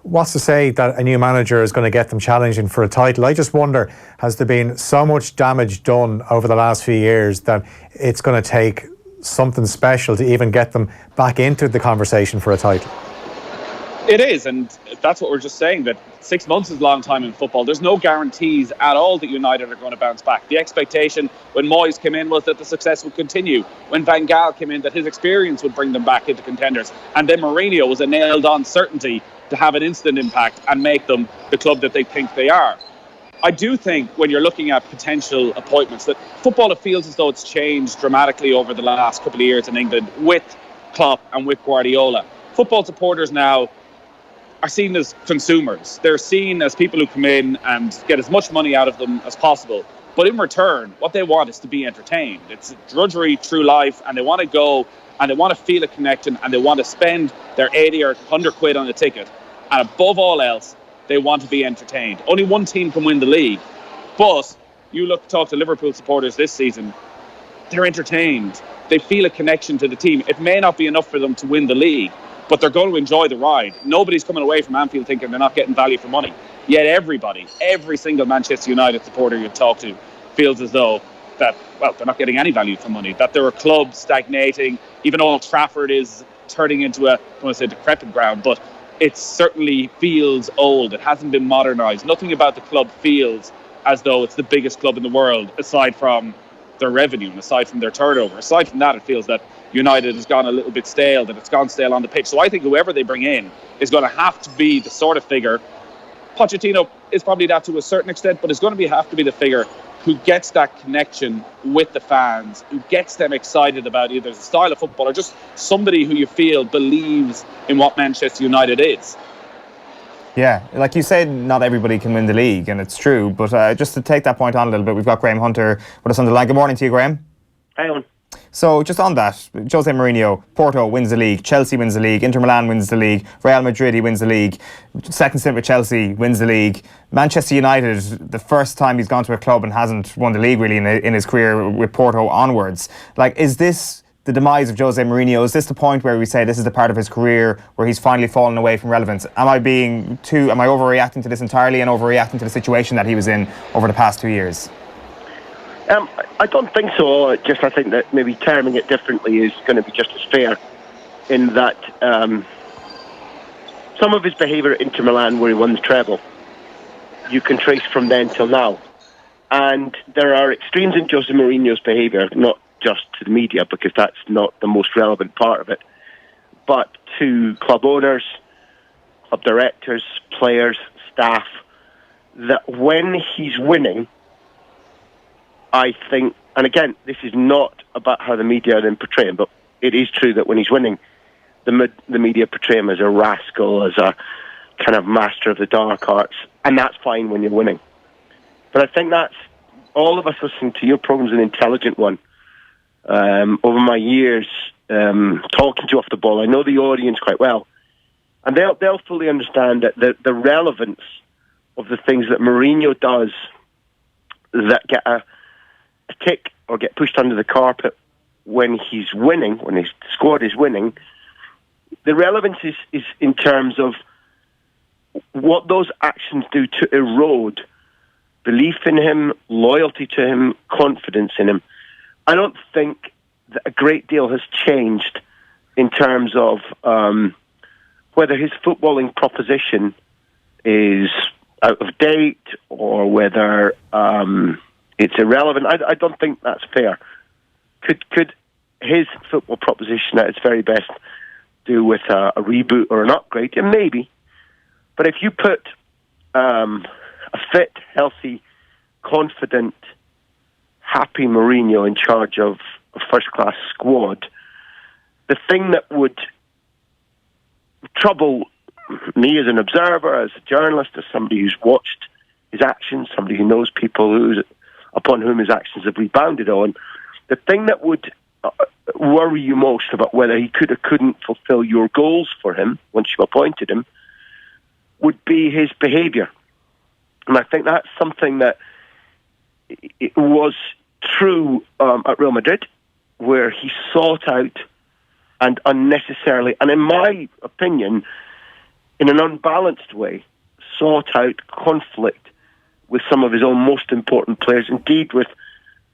what's to say that a new manager is going to get them challenging for a title? I just wonder, has there been so much damage done over the last few years that it's going to take something special to even get them back into the conversation for a title? It is, and that's what we're just saying, that 6 months is a long time in football. There's no guarantees at all that United are going to bounce back. The expectation when Moyes came in was that the success would continue. When Van Gaal came in, that his experience would bring them back into contenders. And then Mourinho was a nailed-on certainty to have an instant impact and make them the club that they think they are. I do think when you're looking at potential appointments that football, it feels as though it's changed dramatically over the last couple of years in England with Klopp and with Guardiola. Football supporters now are seen as consumers. They're seen as people who come in and get as much money out of them as possible. But in return, what they want is to be entertained. It's drudgery through life, and they want to go and they want to feel a connection, and they want to spend their 80 or 100 quid on a ticket. And above all else, they want to be entertained. Only one team can win the league. But you talk to Liverpool supporters this season, they're entertained. They feel a connection to the team. It may not be enough for them to win the league, but they're going to enjoy the ride. Nobody's coming away from Anfield thinking they're not getting value for money. Yet every single Manchester United supporter you talk to feels as though that, well, they're not getting any value for money, that they're a club stagnating. Even Old Trafford is turning into I don't want to say decrepit ground, but it certainly feels old. It hasn't been modernised. Nothing about the club feels as though it's the biggest club in the world, aside from their revenue and aside from their turnover. Aside from that, it feels that United has gone a little bit stale, that it's gone stale on the pitch. So I think whoever they bring in is going to have to be the sort of figure. Pochettino is probably that to a certain extent, but it's going to have to be the figure who gets that connection with the fans, who gets them excited about either the style of football or just somebody who you feel believes in what Manchester United is. Yeah, like you said, not everybody can win the league, and it's true. But just to take that point on a little bit, we've got Graham Hunter with us on the line. Good morning to you, Graham. Hi, Owen. So just on that, José Mourinho, Porto wins the league, Chelsea wins the league, Inter Milan wins the league, Real Madrid, he wins the league, second stint with Chelsea, wins the league. Manchester United, the first time he's gone to a club and hasn't won the league really in his career with Porto onwards. Like, is this the demise of José Mourinho? Is this the point where we say this is the part of his career where he's finally fallen away from relevance? Am I overreacting to this entirely and overreacting to the situation that he was in over the past 2 years? I don't think so. I think that maybe terming it differently is going to be just as fair, in that some of his behaviour at Inter Milan, where he won the treble, you can trace from then till now. And there are extremes in José Mourinho's behaviour, not just to the media, because that's not the most relevant part of it, but to club owners, club directors, players, staff, that when he's winning, I think, and again, this is not about how the media then portray him, but it is true that when he's winning, the media portray him as a rascal, as a kind of master of the dark arts, and that's fine when you're winning. But I think that's, all of us listening to your program's an intelligent one. Over my years talking to you off the ball, I know the audience quite well, and they'll fully understand that the relevance of the things that Mourinho does that get a tick or get pushed under the carpet when he's winning, when his squad is winning. The relevance is in terms of what those actions do to erode belief in him, loyalty to him, confidence in him. I don't think that a great deal has changed in terms of whether his footballing proposition is out of date or whether it's irrelevant. I don't think that's fair. Could his football proposition at its very best do with a reboot or an upgrade? Yeah, maybe. But if you put a fit, healthy, confident, happy Mourinho in charge of a first-class squad, the thing that would trouble me as an observer, as a journalist, as somebody who's watched his actions, somebody who knows people upon whom his actions have rebounded on, the thing that would worry you most about whether he could or couldn't fulfill your goals for him once you appointed him would be his behaviour. And I think that's something that it was true at Real Madrid, where he sought out and unnecessarily, and in my opinion, in an unbalanced way, sought out conflict with some of his own most important players, indeed with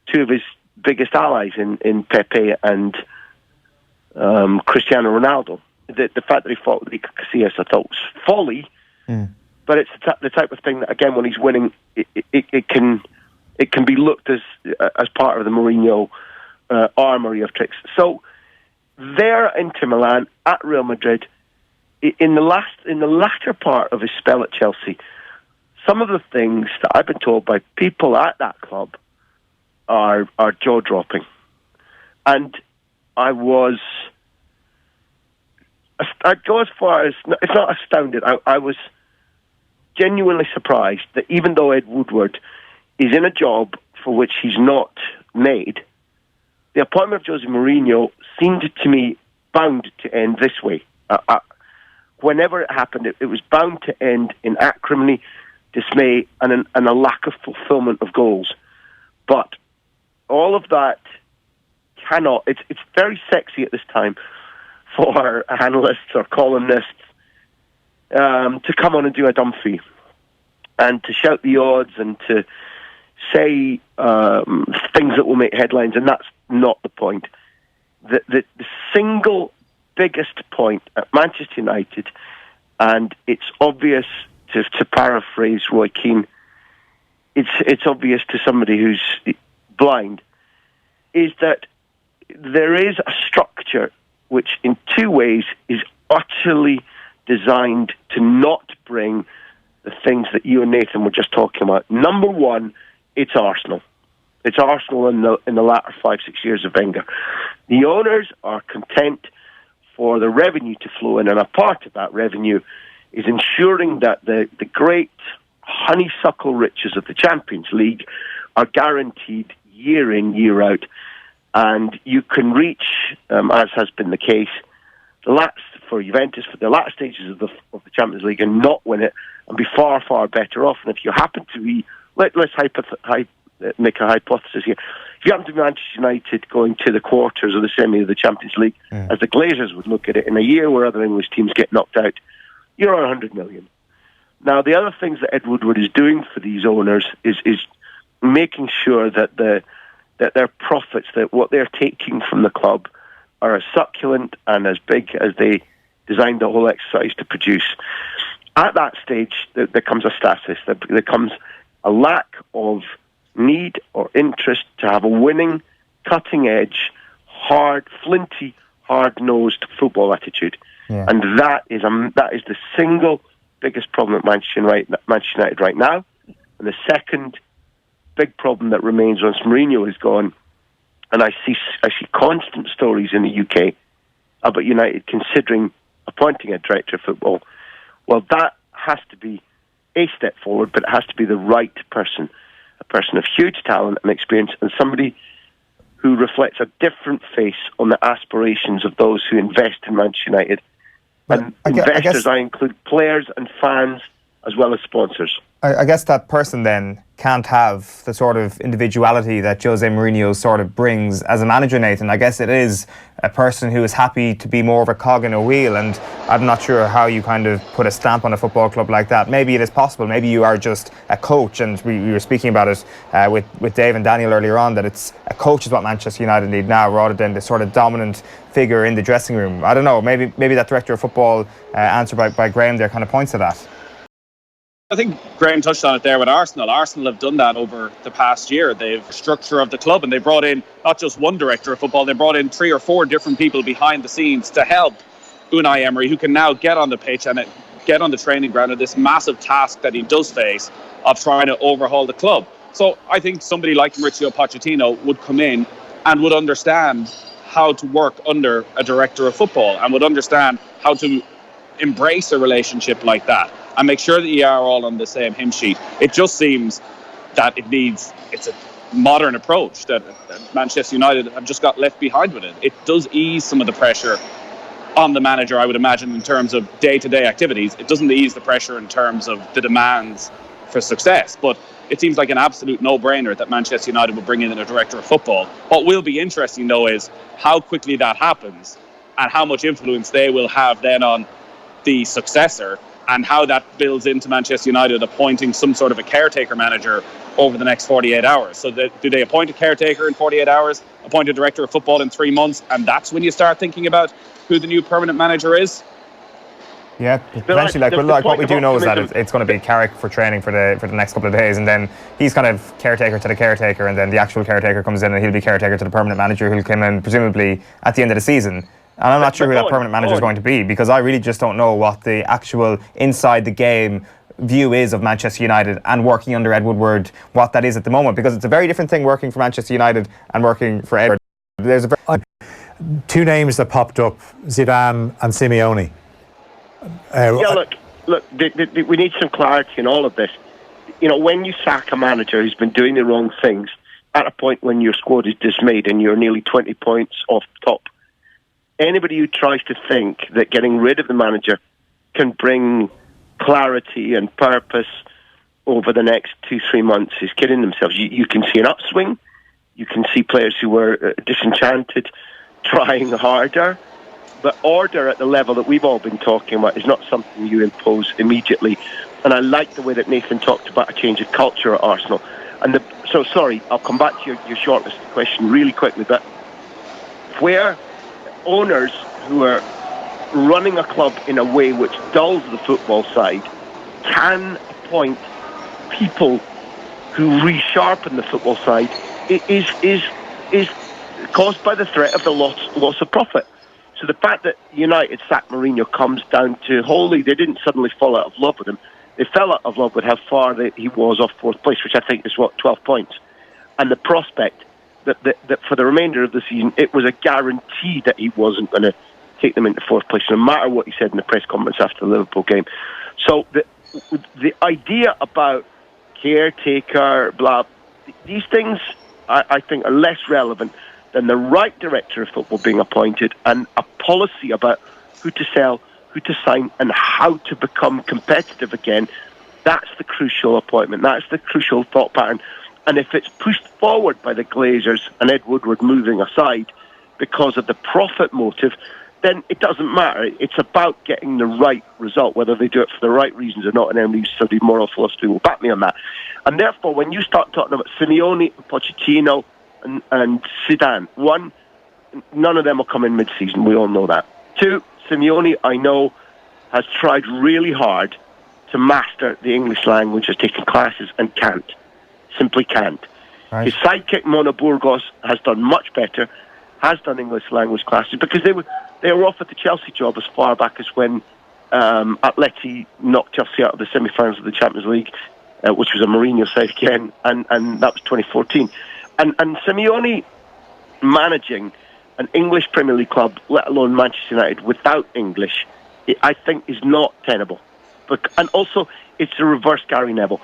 two of his biggest allies in Pepe and Cristiano Ronaldo. The fact that he fought with Iker Casillas, I thought was folly, but it's the type of thing that, again, when he's winning, it can be looked as part of the Mourinho armoury of tricks. So there, Inter Milan, at Real Madrid, in the latter part of his spell at Chelsea, some of the things that I've been told by people at that club are jaw-dropping. And I'd go as far as, it's not astounded, I was genuinely surprised that even though Ed Woodward is in a job for which he's not made, the appointment of José Mourinho seemed to me bound to end this way. whenever it happened, it was bound to end in acrimony, dismay, and a lack of fulfilment of goals. But all of that cannot. It's very sexy at this time for analysts or columnists to come on and do a Dumphy and to shout the odds and to say things that will make headlines, and that's not the point. The single biggest point at Manchester United, and it's obvious to paraphrase Roy Keane, it's obvious to somebody who's blind, is that there is a structure which in two ways is utterly designed to not bring the things that you and Nathan were just talking about. Number one, it's Arsenal. It's Arsenal in the latter 5-6 years of Wenger. The owners are content for the revenue to flow in, and a part of that revenue is ensuring that the great honeysuckle riches of the Champions League are guaranteed year in, year out. And you can reach, as has been the case, for Juventus, for the latter stages of the Champions League and not win it and be far, far better off. And if you happen to be, let's make a hypothesis here. If you happen to be Manchester United going to the quarters or the semi of the Champions League, as the Glazers would look at it, in a year where other English teams get knocked out, you're on 100 million. Now, the other things that Ed Woodward is doing for these owners is making sure that their profits, that what they're taking from the club, are as succulent and as big as they designed the whole exercise to produce. At that stage, there comes a stasis. There comes a lack of need or interest to have a winning, cutting-edge, flinty, hard-nosed football attitude. Yeah. And that is the single biggest problem at Manchester United right now. And the second big problem that remains once Mourinho is gone, and I see constant stories in the UK about United considering appointing a director of football. Well, that has to be a step forward, but it has to be the right person, a person of huge talent and experience, and somebody who reflects a different face on the aspirations of those who invest in Manchester United. And investors, I include players and fans as well as sponsors. I guess that person then can't have the sort of individuality that José Mourinho sort of brings as a manager, Nathan. I guess it is a person who is happy to be more of a cog in a wheel, and I'm not sure how you kind of put a stamp on a football club like that. Maybe it is possible. Maybe you are just a coach, and we were speaking about it with Dave and Daniel earlier on, that it's a coach is what Manchester United need now, rather than the sort of dominant figure in the dressing room. I don't know. Maybe that director of football answer by Graham there kind of points to that. I think Graham touched on it there with Arsenal. Arsenal have done that over the past year. They've structure of the club, and they brought in not just one director of football, they brought in 3 or 4 different people behind the scenes to help Unai Emery, who can now get on the pitch and get on the training ground of this massive task that he does face of trying to overhaul the club. So I think somebody like Mauricio Pochettino would come in and would understand how to work under a director of football and would understand how to embrace a relationship like that and make sure that you are all on the same hymn sheet. It just seems that it's a modern approach that Manchester United have just got left behind with it. It does ease some of the pressure on the manager, I would imagine, in terms of day-to-day activities. It doesn't ease the pressure in terms of the demands for success, but it seems like an absolute no-brainer that Manchester United will bring in a director of football. What will be interesting, though, is how quickly that happens and how much influence they will have then on the successor, and how that builds into Manchester United appointing some sort of a caretaker manager over the next 48 hours. So do they appoint a caretaker in 48 hours, appoint a director of football in 3 months, and that's when you start thinking about who the new permanent manager is? Yeah, eventually, what we do know is that it's going to be Carrick for training for the next couple of days, and then he's kind of caretaker to the caretaker, and then the actual caretaker comes in and he'll be caretaker to the permanent manager, who'll come in presumably at the end of the season. And I'm not sure who that permanent manager is going to be, because I really just don't know what the actual inside the game view is of Manchester United and working under Ed Woodward, what that is at the moment, because it's a very different thing working for Manchester United and working for Ed. There's 2 names that popped up, Zidane and Simeone. Look, we need some clarity in all of this. You know, when you sack a manager who's been doing the wrong things at a point when your squad is dismayed and you're nearly 20 points off top, anybody who tries to think that getting rid of the manager can bring clarity and purpose over the next 2-3 months is kidding themselves. You can see an upswing. You can see players who were disenchanted trying harder. But order at the level that we've all been talking about is not something you impose immediately. And I like the way that Nathan talked about a change of culture at Arsenal. So sorry, I'll come back to your shortlist question really quickly, but where owners who are running a club in a way which dulls the football side can appoint people who resharpen the football side, it is caused by the threat of the loss of profit. So the fact that United sacked Mourinho comes down to wholly, they didn't suddenly fall out of love with him. They fell out of love with how far he was off fourth place, which I think is 12 points. And the prospect that for the remainder of the season, it was a guarantee that he wasn't going to take them into fourth place, no matter what he said in the press conference after the Liverpool game. So the idea about caretaker, blah, these things I think are less relevant than the right director of football being appointed and a policy about who to sell, who to sign, and how to become competitive again. That's the crucial appointment. That's the crucial thought pattern. And if it's pushed forward by the Glazers and Ed Woodward moving aside because of the profit motive, then it doesn't matter. It's about getting the right result, whether they do it for the right reasons or not, and anyone who studied moral philosophy will back me on that. And therefore, when you start talking about Simeone, Pochettino, and Zidane, one, none of them will come in mid-season. We all know that. Two, Simeone, I know, has tried really hard to master the English language, has taken classes and can't. Simply can't. Right. His sidekick, Mono Burgos, has done much better, has done English language classes, because they were offered the Chelsea job as far back as when Atleti knocked Chelsea out of the semi-finals of the Champions League, which was a Mourinho side again, and that was 2014. And Simeone managing an English Premier League club, let alone Manchester United, without English, I think is not tenable. And also, it's the reverse Gary Neville.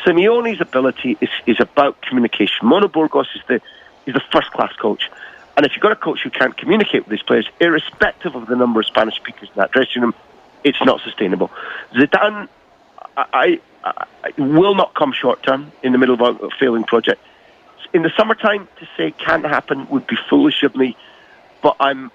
Simeone's ability is about communication. Mono Burgos is the first-class coach. And if you've got a coach who can't communicate with these players, irrespective of the number of Spanish speakers in that dressing room, it's not sustainable. Zidane, I will not come short-term in the middle of a failing project. In the summertime, to say can't happen would be foolish of me, but I'm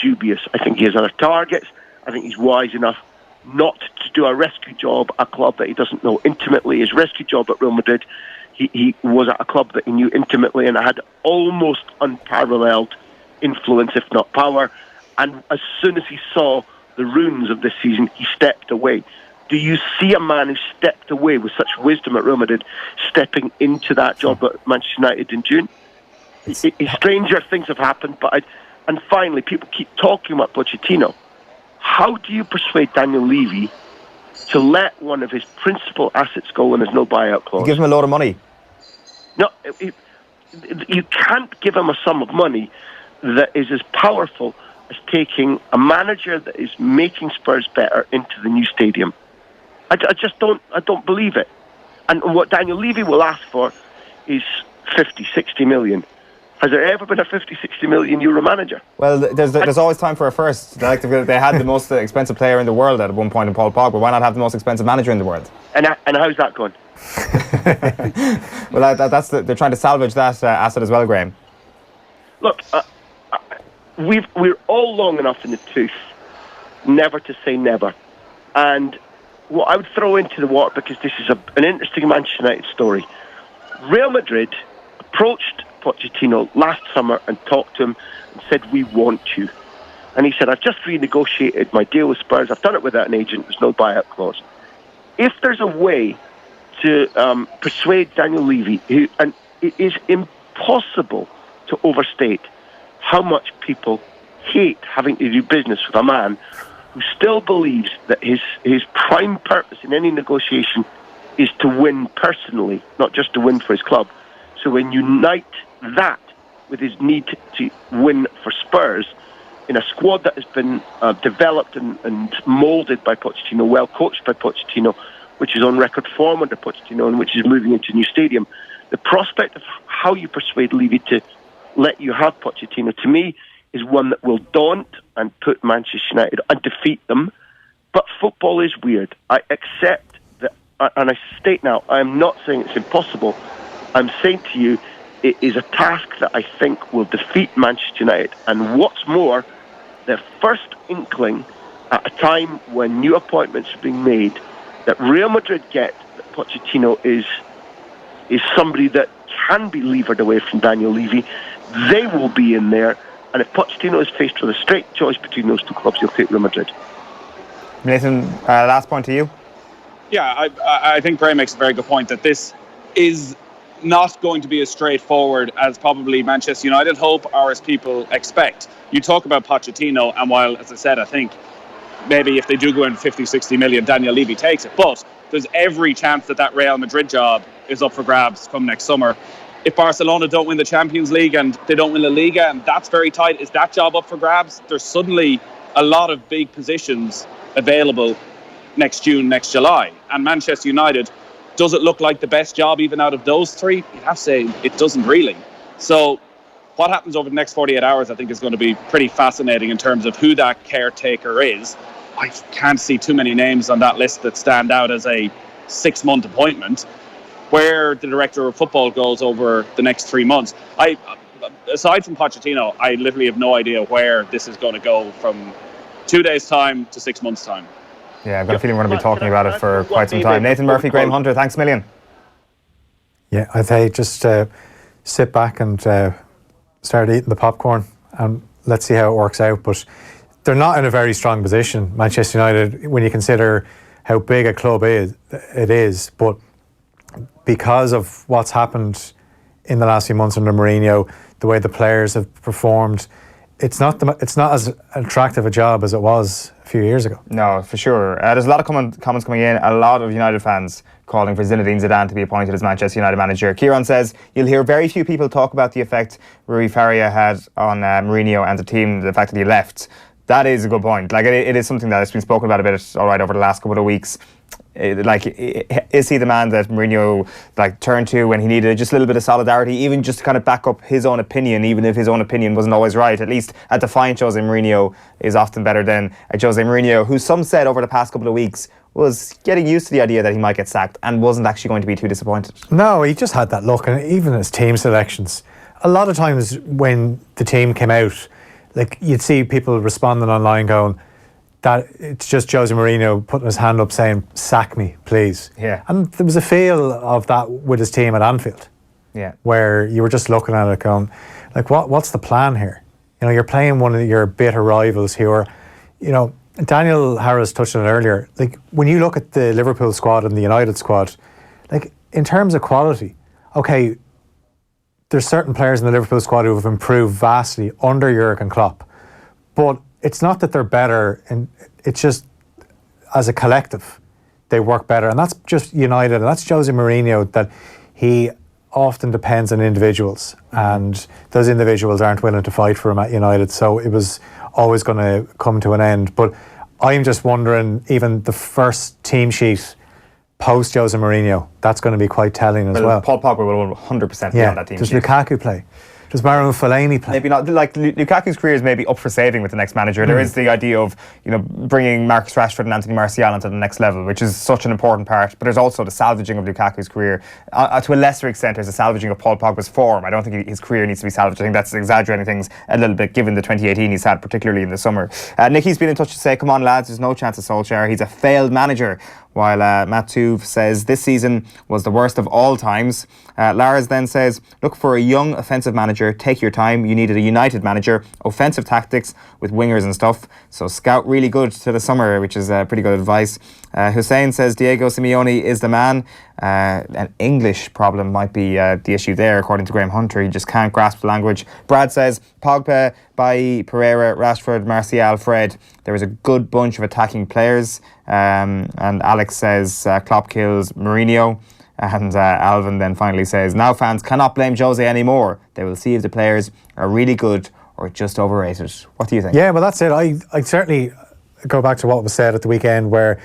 dubious. I think he has other targets. I think he's wise enough not to do a rescue job at a club that he doesn't know intimately. His rescue job at Real Madrid, he was at a club that he knew intimately and had almost unparalleled influence, if not power. And as soon as he saw the ruins of this season, he stepped away. Do you see a man who stepped away with such wisdom at Real Madrid stepping into that job at Manchester United in June? Stranger things have happened, and finally, people keep talking about Pochettino. How do you persuade Daniel Levy to let one of his principal assets go when there's no buyout clause? You give him a load of money. No, you can't give him a sum of money that is as powerful as taking a manager that is making Spurs better into the new stadium. I just don't believe it. And what Daniel Levy will ask for is 50, 60 million. Has there ever been a 50, 60 million euro manager? Well, there's always time for a first. They had the most expensive player in the world at one point in Paul Pogba. Why not have the most expensive manager in the world? And how's that going? Well, they're trying to salvage that asset as well, Graham. Look, we're all long enough in the tooth never to say never. And what I would throw into the water, because this is an interesting Manchester United story. Real Madrid approached Pochettino last summer and talked to him and said, we want you. And he said, I've just renegotiated my deal with Spurs. I've done it without an agent. There's no buyout clause. If there's a way to persuade Daniel Levy, and it is impossible to overstate how much people hate having to do business with a man who still believes that his prime purpose in any negotiation is to win personally, not just to win for his club. So when you unite that with his need to win for Spurs in a squad that has been developed and moulded by Pochettino, well coached by Pochettino, which is on record form under Pochettino and which is moving into a new stadium, the prospect of how you persuade Levy to let you have Pochettino, to me, is one that will daunt and put Manchester United and defeat them But football is weird. I accept that, and I state now, I'm not saying it's impossible. I'm saying to you, it is a task that I think will defeat Manchester United. And what's more, the first inkling at a time when new appointments are being made that Real Madrid get that Pochettino is somebody that can be levered away from Daniel Levy, they will be in there. And if Pochettino is faced with a straight choice between those two clubs, he'll take Real Madrid. Nathan, last point to you. Yeah, I think Gray makes a very good point that this is not going to be as straightforward as probably Manchester United hope or as people expect. You talk about Pochettino, and while, as I said, I think maybe if they do go in 50, 60 million, Daniel Levy takes it. But there's every chance that Real Madrid job is up for grabs come next summer. If Barcelona don't win the Champions League and they don't win La Liga, and that's very tight, is that job up for grabs? There's suddenly a lot of big positions available next June, next July. And Manchester United, does it look like the best job even out of those three? You'd have to say it doesn't really. So what happens over the next 48 hours, I think, is going to be pretty fascinating in terms of who that caretaker is. I can't see too many names on that list that stand out as a 6-month appointment. Where the director of football goes over the next 3 months, aside from Pochettino, I literally have no idea where this is going to go from 2 days' time to 6 months' time. Yeah, I've got a feeling we're going to be talking about it for quite some time. Nathan Murphy, Graham Hunter, thanks a million. Yeah, I'd say just sit back and start eating the popcorn and let's see how it works out. But they're not in a very strong position, Manchester United, when you consider how big a club it is. But because of what's happened in the last few months under Mourinho, the way the players have performed, it's not as attractive a job as it was a few years ago. No, for sure. There's a lot of comments coming in. A lot of United fans calling for Zinedine Zidane to be appointed as Manchester United manager. Kieran says, you'll hear very few people talk about the effect Rui Faria had on Mourinho and the team, the fact that he left. That is a good point. Like, it is something that has been spoken about a bit, all right, over the last couple of weeks. Is he the man that Mourinho turned to when he needed just a little bit of solidarity, even just to kind of back up his own opinion, even if his own opinion wasn't always right? At least a defiant Jose Mourinho is often better than a Jose Mourinho who some said over the past couple of weeks was getting used to the idea that he might get sacked and wasn't actually going to be too disappointed. No, he just had that look, and even his team selections, a lot of times when the team came out, you'd see people responding online going that it's just Jose Mourinho putting his hand up saying, sack me, please. Yeah. And there was a feel of that with his team at Anfield. Yeah. Where you were just looking at it going, what's the plan here? You're playing one of your bitter rivals who are, Daniel Harris touched on it earlier. When you look at the Liverpool squad and the United squad, in terms of quality, okay, there's certain players in the Liverpool squad who have improved vastly under Jurgen Klopp. But it's not that they're better, and it's just as a collective they work better, and that's just United, and that's Jose Mourinho, that he often depends on individuals, and those individuals aren't willing to fight for him at United, so it was always going to come to an end. But I'm just wondering, even the first team sheet post Jose Mourinho, that's going to be quite telling as well. Paul Pogba will 100% be on that team does sheet. Lukaku play? Does Marouane Fellaini play? Maybe not. Lukaku's career is maybe up for saving with the next manager. There is the idea of bringing Marcus Rashford and Anthony Martial into the next level, which is such an important part. But there's also the salvaging of Lukaku's career. To a lesser extent, there's the salvaging of Paul Pogba's form. I don't think his career needs to be salvaged. I think that's exaggerating things a little bit, given the 2018 he's had, particularly in the summer. Nicky's been in touch to say, come on lads, there's no chance of Solskjaer. He's a failed manager. While Matt Tuve says this season was the worst of all times. Lars then says, look for a young offensive manager, take your time. You needed a United manager, offensive tactics with wingers and stuff. So scout really good to the summer, which is pretty good advice. Hussein says Diego Simeone is the man. An English problem might be the issue there, according to Graham Hunter. He just can't grasp the language. Brad says Pogba, Bailly, Pereira, Rashford, Martial, Fred. There is a good bunch of attacking players. And Alex says Klopp kills Mourinho. And Alvin then finally says, now fans cannot blame Jose anymore. They will see if the players are really good or just overrated. What do you think? Yeah, well, that's it. I'd certainly go back to what was said at the weekend, where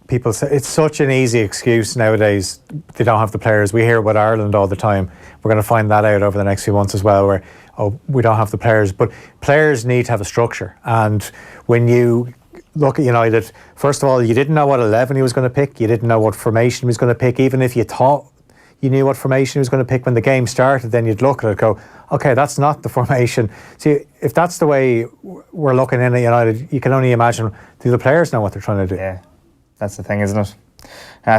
people say it's such an easy excuse nowadays. They don't have the players. We hear about Ireland all the time. We're going to find that out over the next few months as well, where we don't have the players. But players need to have a structure. And when you look at United, first of all, you didn't know what 11 he was going to pick. You didn't know what formation he was going to pick. Even if you thought you knew what formation he was going to pick when the game started, then you'd look at it and go, okay, that's not the formation. See, if that's the way we're looking in at United, you can only imagine, do the players know what they're trying to do? Yeah, that's the thing, isn't it?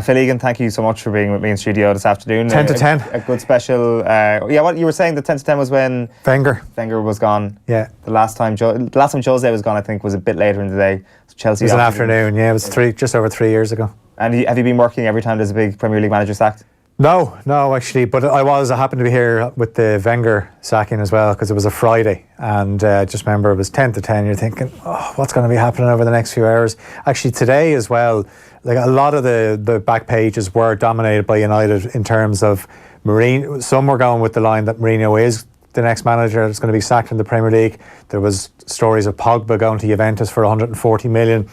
Phil Egan, thank you so much for being with me in studio this afternoon. 10 to 10. A good special. What you were saying, the 10 to 10 was when Wenger was gone. Yeah. The last time Jose was gone, I think, was a bit later in the day. Chelsea. It was an afternoon. Yeah, it was just over 3 years ago. And have you been working every time there's a big Premier League manager sacked? No, actually, but I happened to be here with the Wenger sacking as well, because it was a Friday, and just remember it was 10 to 10. You're thinking, oh, what's going to be happening over the next few hours? Actually, today as well, like a lot of the back pages were dominated by United in terms of Mourinho. Some were going with the line that Mourinho is the next manager that's going to be sacked in the Premier League. There was stories of Pogba going to Juventus for 140 million.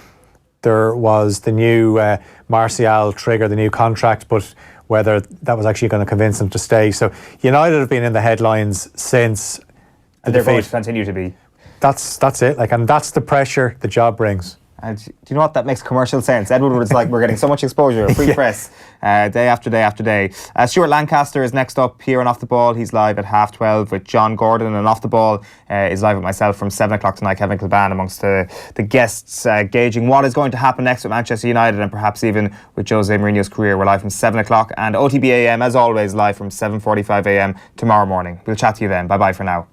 There was the new Martial trigger, the new contract, but whether that was actually going to convince him to stay. So United have been in the headlines since the And they're defeat. going to continue to be. That's it. And that's the pressure the job brings. And do you know what? That makes commercial sense. Ed Woodward's like, we're getting so much exposure, free press, day after day after day. Stuart Lancaster is next up here on Off the Ball. He's live at 12:30 with John Gordon, and Off the Ball is live with myself from 7 o'clock tonight. Kevin Kilban amongst the guests, gauging what is going to happen next with Manchester United and perhaps even with Jose Mourinho's career. We're live from 7 o'clock, and OTB AM, as always, live from 7:45 AM tomorrow morning. We'll chat to you then. Bye bye for now.